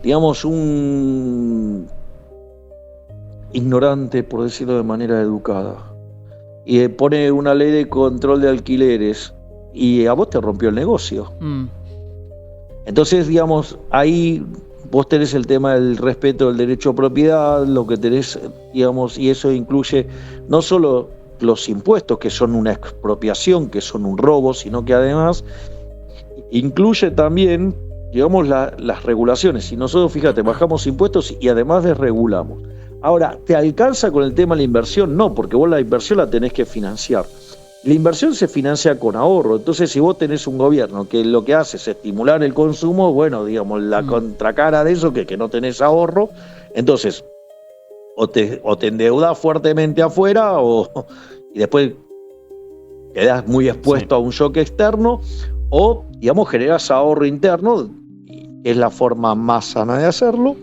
digamos, un ignorante, por decirlo de manera educada, y pone una ley de control de alquileres, y a vos te rompió el negocio. Entonces, digamos, ahí vos tenés el tema del respeto del derecho a propiedad, lo que tenés, digamos, y eso incluye no solo los impuestos, que son una expropiación, que son un robo, sino que además incluye también, digamos, las regulaciones. Si nosotros, fíjate, bajamos impuestos y además desregulamos. Ahora, ¿te alcanza con el tema de la inversión? No, porque vos la inversión la tenés que financiar. La inversión se financia con ahorro. Entonces, si vos tenés un gobierno que lo que hace es estimular el consumo, bueno, digamos, la contracara de eso, que no tenés ahorro, entonces o te endeudás fuertemente afuera y después quedás muy expuesto a un shock externo, o, digamos, generás ahorro interno, que es la forma más sana de hacerlo.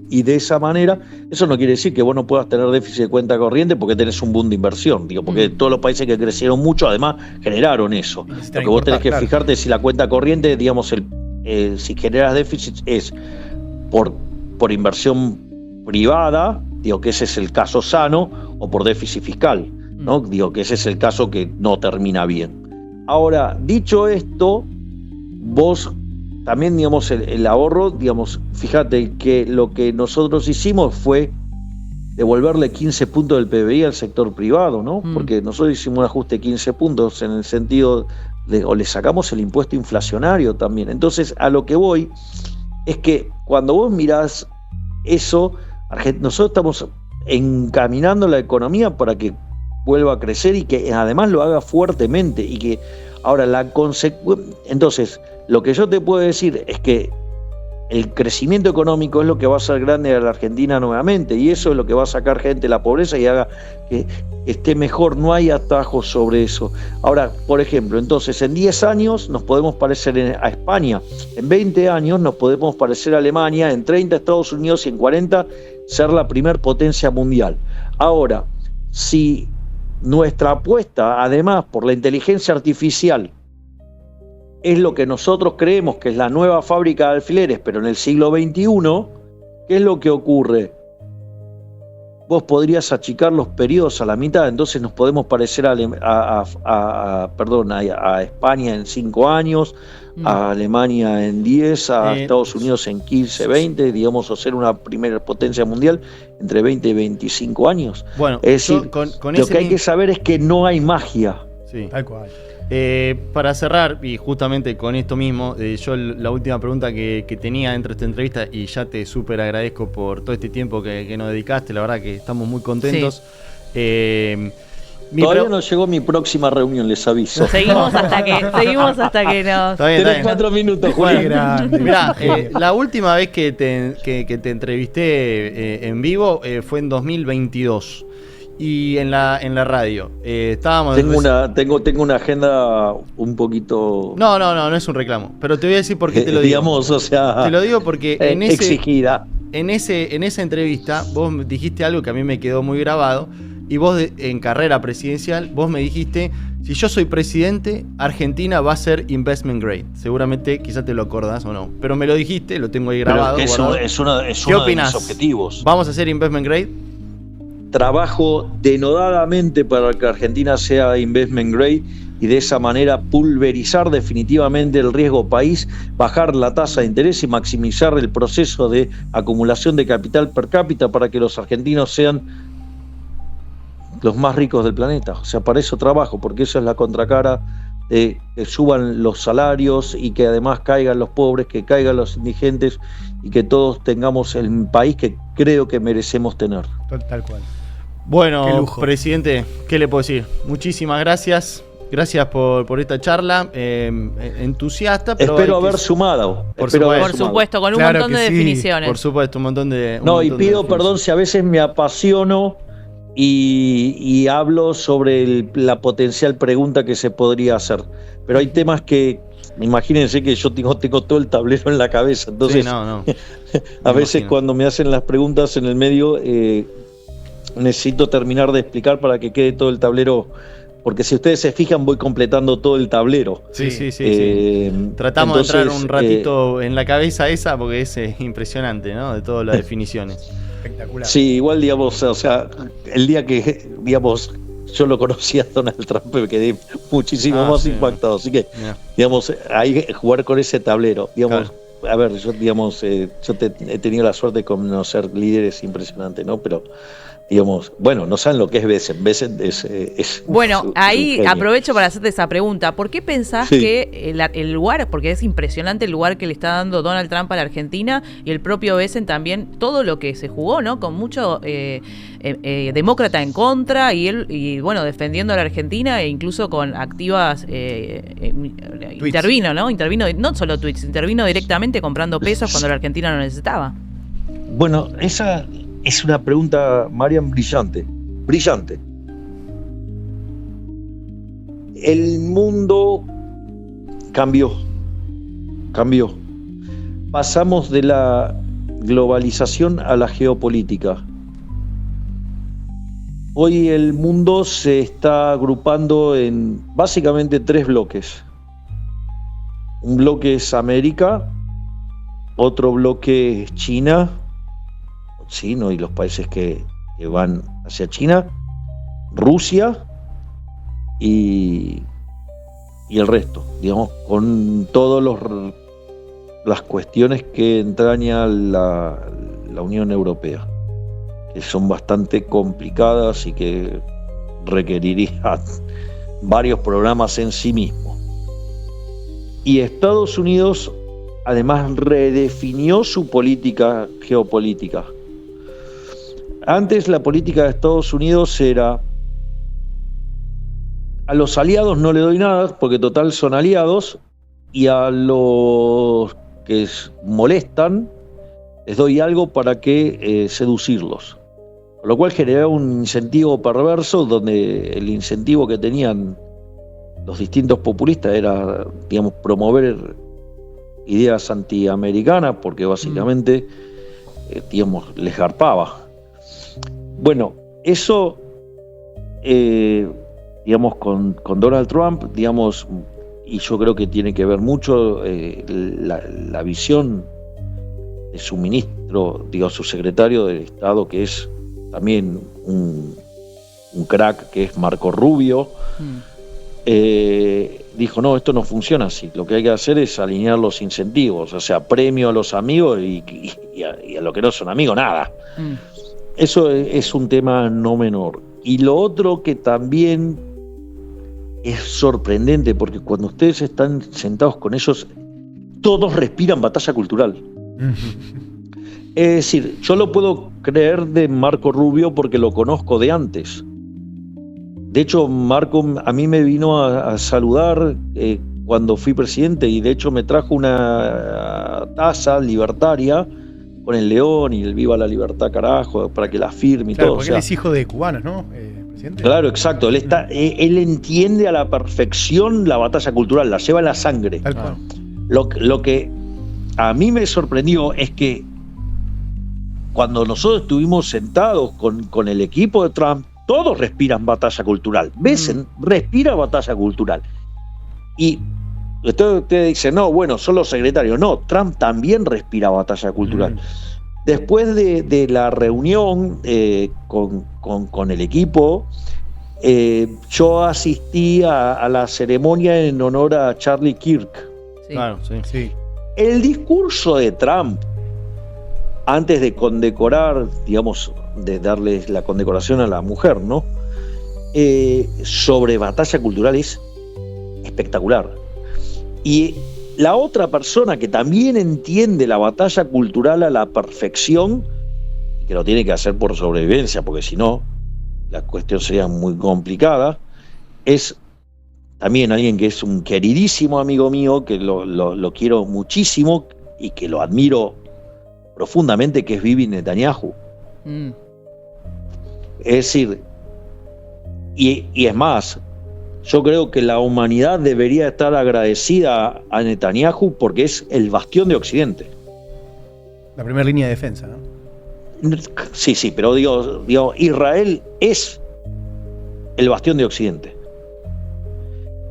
Y de esa manera, eso no quiere decir que vos no puedas tener déficit de cuenta corriente porque tenés un boom de inversión, digo, porque todos los países que crecieron mucho, además, generaron eso. Lo que vos tenés que fijarte si la cuenta corriente, digamos, si generas déficit es por inversión privada, digo que ese es el caso sano, o por déficit fiscal, ¿no? Digo que ese es el caso que no termina bien. Ahora, dicho esto, vos también, digamos, el ahorro, digamos, fíjate que lo que nosotros hicimos fue devolverle 15 puntos del PBI al sector privado, ¿no? Porque nosotros hicimos un ajuste de 15 puntos en el sentido de, o le sacamos el impuesto inflacionario también. Entonces, a lo que voy es que cuando vos mirás eso, nosotros estamos encaminando la economía para que vuelva a crecer y que además lo haga fuertemente, y que ahora entonces, lo que yo te puedo decir es que el crecimiento económico es lo que va a hacer grande a la Argentina nuevamente, y eso es lo que va a sacar gente de la pobreza y haga que esté mejor. No hay atajos sobre eso. Ahora, por ejemplo, entonces en 10 años nos podemos parecer a España, en 20 años nos podemos parecer a Alemania, en 30 a Estados Unidos y en 40 ser la primer potencia mundial. Ahora, si nuestra apuesta, además, por la inteligencia artificial, es lo que nosotros creemos que es la nueva fábrica de alfileres, pero en el siglo XXI, ¿qué es lo que ocurre? Vos podrías achicar los periodos a la mitad, entonces nos podemos parecer a España en 5 años, a Alemania en 10, a Estados Unidos en 15, 20, digamos, o ser una primera potencia mundial entre 20 y 25 años. Bueno, es decir, lo que hay que saber es que no hay magia. Sí, tal cual. Para cerrar, y justamente con esto mismo, yo la última pregunta que tenía dentro de esta entrevista, y ya te súper agradezco por todo este tiempo que nos dedicaste, la verdad que estamos muy contentos. Sí. Todavía no llegó mi próxima reunión, les aviso. Seguimos hasta que nos... Tenés 4 minutos, Juan. Mirá, la última vez que te entrevisté en vivo fue en 2022. Y en la radio estábamos. Tengo una agenda un poquito. No es un reclamo. Pero te voy a decir por qué te lo digo. Digamos, o sea. Te lo digo porque exigida. En esa entrevista vos dijiste algo que a mí me quedó muy grabado. Y vos en carrera presidencial, vos me dijiste si yo soy presidente, Argentina va a ser investment grade. Seguramente, quizás te lo acordás o no. Pero me lo dijiste, lo tengo ahí grabado. Pero es uno de mis objetivos. ¿Vamos a ser investment grade? Trabajo denodadamente para que Argentina sea investment grade y de esa manera pulverizar definitivamente el riesgo país, bajar la tasa de interés y maximizar el proceso de acumulación de capital per cápita para que los argentinos sean los más ricos del planeta. O sea, para eso trabajo, porque eso es la contracara de que suban los salarios y que además caigan los pobres, que caigan los indigentes y que todos tengamos el país que creo que merecemos tener. Tal cual. Bueno, presidente, ¿qué le puedo decir? Muchísimas gracias. Gracias por esta charla. Entusiasta, pero espero haber sumado. Por supuesto, con un montón de definiciones. Por supuesto, un montón de. Y pido perdón si a veces me apasiono y hablo sobre la potencial pregunta que se podría hacer. Pero hay temas que, imagínense que yo tengo todo el tablero en la cabeza, entonces a veces cuando me hacen las preguntas en el medio necesito terminar de explicar para que quede todo el tablero, porque si ustedes se fijan voy completando todo el tablero. Sí. Tratamos de entrar un ratito en la cabeza esa porque es impresionante, ¿no? De todas las definiciones. Espectacular. Sí, igual, digamos, o sea, el día que, digamos, yo lo conocí a Donald Trump me quedé muchísimo más impactado. Así que, digamos, hay que jugar con ese tablero. Digamos, a ver, yo, digamos, he tenido la suerte de conocer líderes impresionantes, ¿no? Pero, digamos, bueno, no saben lo que es Bessent. Es bueno, ahí aprovecho para hacerte esa pregunta. ¿Por qué pensás que el lugar, porque es impresionante el lugar que le está dando Donald Trump a la Argentina y el propio Bessent también, todo lo que se jugó, ¿no? Con mucho demócrata en contra y bueno, defendiendo a la Argentina e incluso con activas intervino, no solo tweets, intervino directamente comprando pesos cuando la Argentina lo necesitaba. Bueno, esa es una pregunta, Marian, brillante. El mundo cambió. Pasamos de la globalización a la geopolítica. Hoy el mundo se está agrupando en básicamente 3 bloques. Un bloque es América, otro bloque es China, y los países que van hacia China, Rusia y el resto, digamos, con todas las cuestiones que entraña la Unión Europea, que son bastante complicadas y que requerirían varios programas en sí mismo. Y Estados Unidos además redefinió su política geopolítica. Antes la política de Estados Unidos era: a los aliados no le doy nada porque total son aliados, y a los que molestan les doy algo para que seducirlos. Con lo cual generaba un incentivo perverso, donde el incentivo que tenían los distintos populistas era, digamos, promover ideas antiamericanas, porque básicamente digamos, les garpaba. Bueno, eso digamos, con Donald Trump, digamos, y yo creo que tiene que ver mucho la visión de su ministro, digamos, su secretario de Estado, que es también un crack, que es Marco Rubio. Dijo: no, esto no funciona así, lo que hay que hacer es alinear los incentivos, o sea, premio a los amigos y a los que no son amigos, nada. Eso es un tema no menor. Y lo otro que también es sorprendente, porque cuando ustedes están sentados con ellos, todos respiran batalla cultural. Es decir, yo lo puedo creer de Marco Rubio porque lo conozco de antes. De hecho, Marco a mí me vino a saludar cuando fui presidente, y de hecho me trajo una taza libertaria con el león y el Viva la Libertad, carajo, para que la firme y todo. Porque él es hijo de cubanos, ¿no? Presidente. Claro, exacto. Él entiende a la perfección la batalla cultural, la lleva en la sangre. Lo que a mí me sorprendió es que cuando nosotros estuvimos sentados con el equipo de Trump, todos respiran batalla cultural. Besen respira batalla cultural. Y usted dice, no, bueno, son los secretarios. No, Trump también respira batalla cultural. Después de la reunión con el equipo, yo asistí a la ceremonia en honor a Charlie Kirk. Sí. Claro, sí. El discurso de Trump, antes de condecorar, digamos, de darle la condecoración a la mujer, ¿no? Sobre batalla cultural es espectacular. Y la otra persona que también entiende la batalla cultural a la perfección, que lo tiene que hacer por sobrevivencia, porque si no, la cuestión sería muy complicada, es también alguien que es un queridísimo amigo mío, que lo quiero muchísimo y que lo admiro profundamente, que es Bibi Netanyahu. Es decir, y es más, yo creo que la humanidad debería estar agradecida a Netanyahu porque es el bastión de Occidente. La primera línea de defensa, ¿no? Sí, pero digo, Israel es el bastión de Occidente.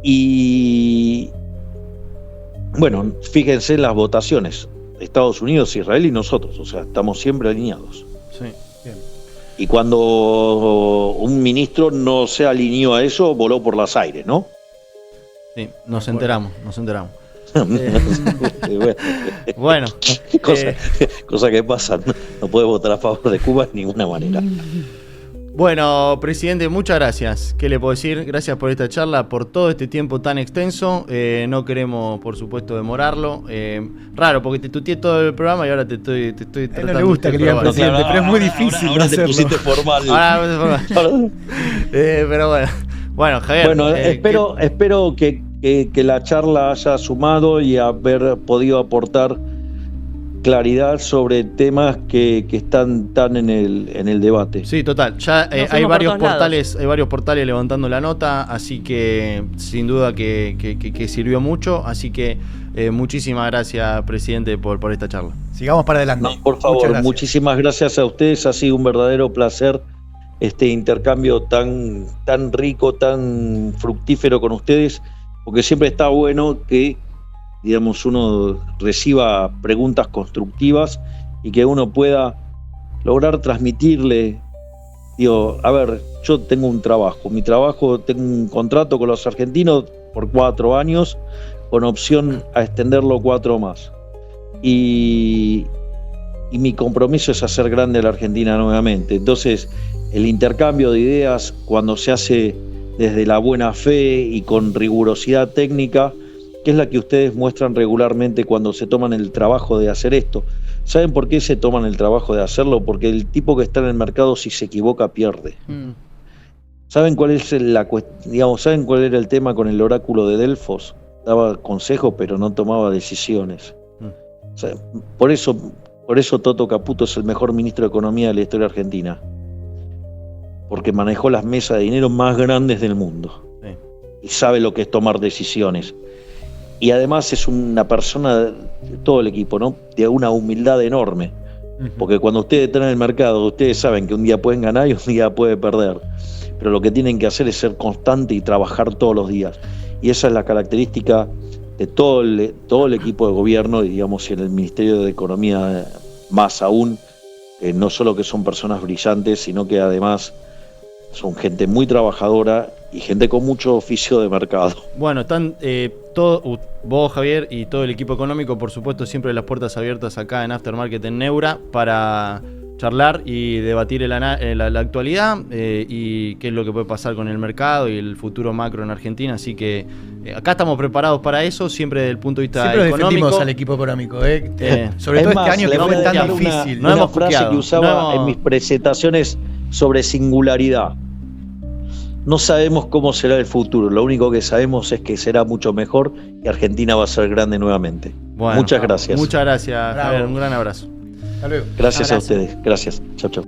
Y bueno, fíjense en las votaciones, Estados Unidos, Israel y nosotros, o sea, estamos siempre alineados. Sí. Bien. Y cuando un ministro no se alineó a eso, voló por los aires, ¿no? Sí, nos enteramos. Bueno, cosa que pasa, no puede votar a favor de Cuba de ninguna manera. Bueno, presidente, muchas gracias. ¿Qué le puedo decir? Gracias por esta charla, por todo este tiempo tan extenso. No queremos, por supuesto, demorarlo. Raro, porque te tuteé todo el programa y ahora te estoy tratando. A él no le gusta que le digan presidente, pero es muy difícil. Ahora te pusiste formal. Pero bueno, Javier. Bueno, espero que la charla haya sumado y haber podido aportar claridad sobre temas que están tan en el debate. Sí, total. Ya hay varios portales levantando la nota, así que sin duda que sirvió mucho. Así que muchísimas gracias, presidente, por esta charla. Sigamos para adelante. No, por favor, muchísimas gracias a ustedes. Ha sido un verdadero placer este intercambio tan rico, tan fructífero con ustedes, porque siempre está bueno que, digamos, uno reciba preguntas constructivas y que uno pueda lograr transmitirle, a ver, yo tengo un trabajo, tengo un contrato con los argentinos por 4 años, con opción a extenderlo 4 más. Y mi compromiso es hacer grande a la Argentina nuevamente. Entonces, el intercambio de ideas, cuando se hace desde la buena fe y con rigurosidad técnica, que es la que ustedes muestran regularmente cuando se toman el trabajo de hacer esto. ¿Saben por qué se toman el trabajo de hacerlo? Porque el tipo que está en el mercado, si se equivoca, pierde. ¿Saben cuál es ¿saben cuál era el tema con el oráculo de Delfos? Daba consejos, pero no tomaba decisiones. O sea, por eso Toto Caputo es el mejor ministro de Economía de la historia argentina. Porque manejó las mesas de dinero más grandes del mundo. Sí. Y sabe lo que es tomar decisiones. Y además es una persona de todo el equipo, ¿no? De una humildad enorme. Porque cuando ustedes están en el mercado, ustedes saben que un día pueden ganar y un día pueden perder. Pero lo que tienen que hacer es ser constante y trabajar todos los días. Y esa es la característica de todo el equipo de gobierno, y digamos, en el Ministerio de Economía más aún, no solo que son personas brillantes, sino que además son gente muy trabajadora y gente con mucho oficio de mercado. Bueno, están vos, Javier, y todo el equipo económico, por supuesto, siempre las puertas abiertas acá en Aftermarket en Neura para charlar y debatir la actualidad y qué es lo que puede pasar con el mercado y el futuro macro en Argentina. Así que acá estamos preparados para eso, siempre desde el punto de vista siempre económico. Defendimos al equipo económico, sobre todo más, este año que fue tan difícil. Una frase que usaba en mis presentaciones sobre singularidad. No sabemos cómo será el futuro, lo único que sabemos es que será mucho mejor y Argentina va a ser grande nuevamente. Bueno, muchas gracias. Muchas gracias, Javier, un gran abrazo. Hasta luego. Gracias a ustedes, gracias. Chau, chau.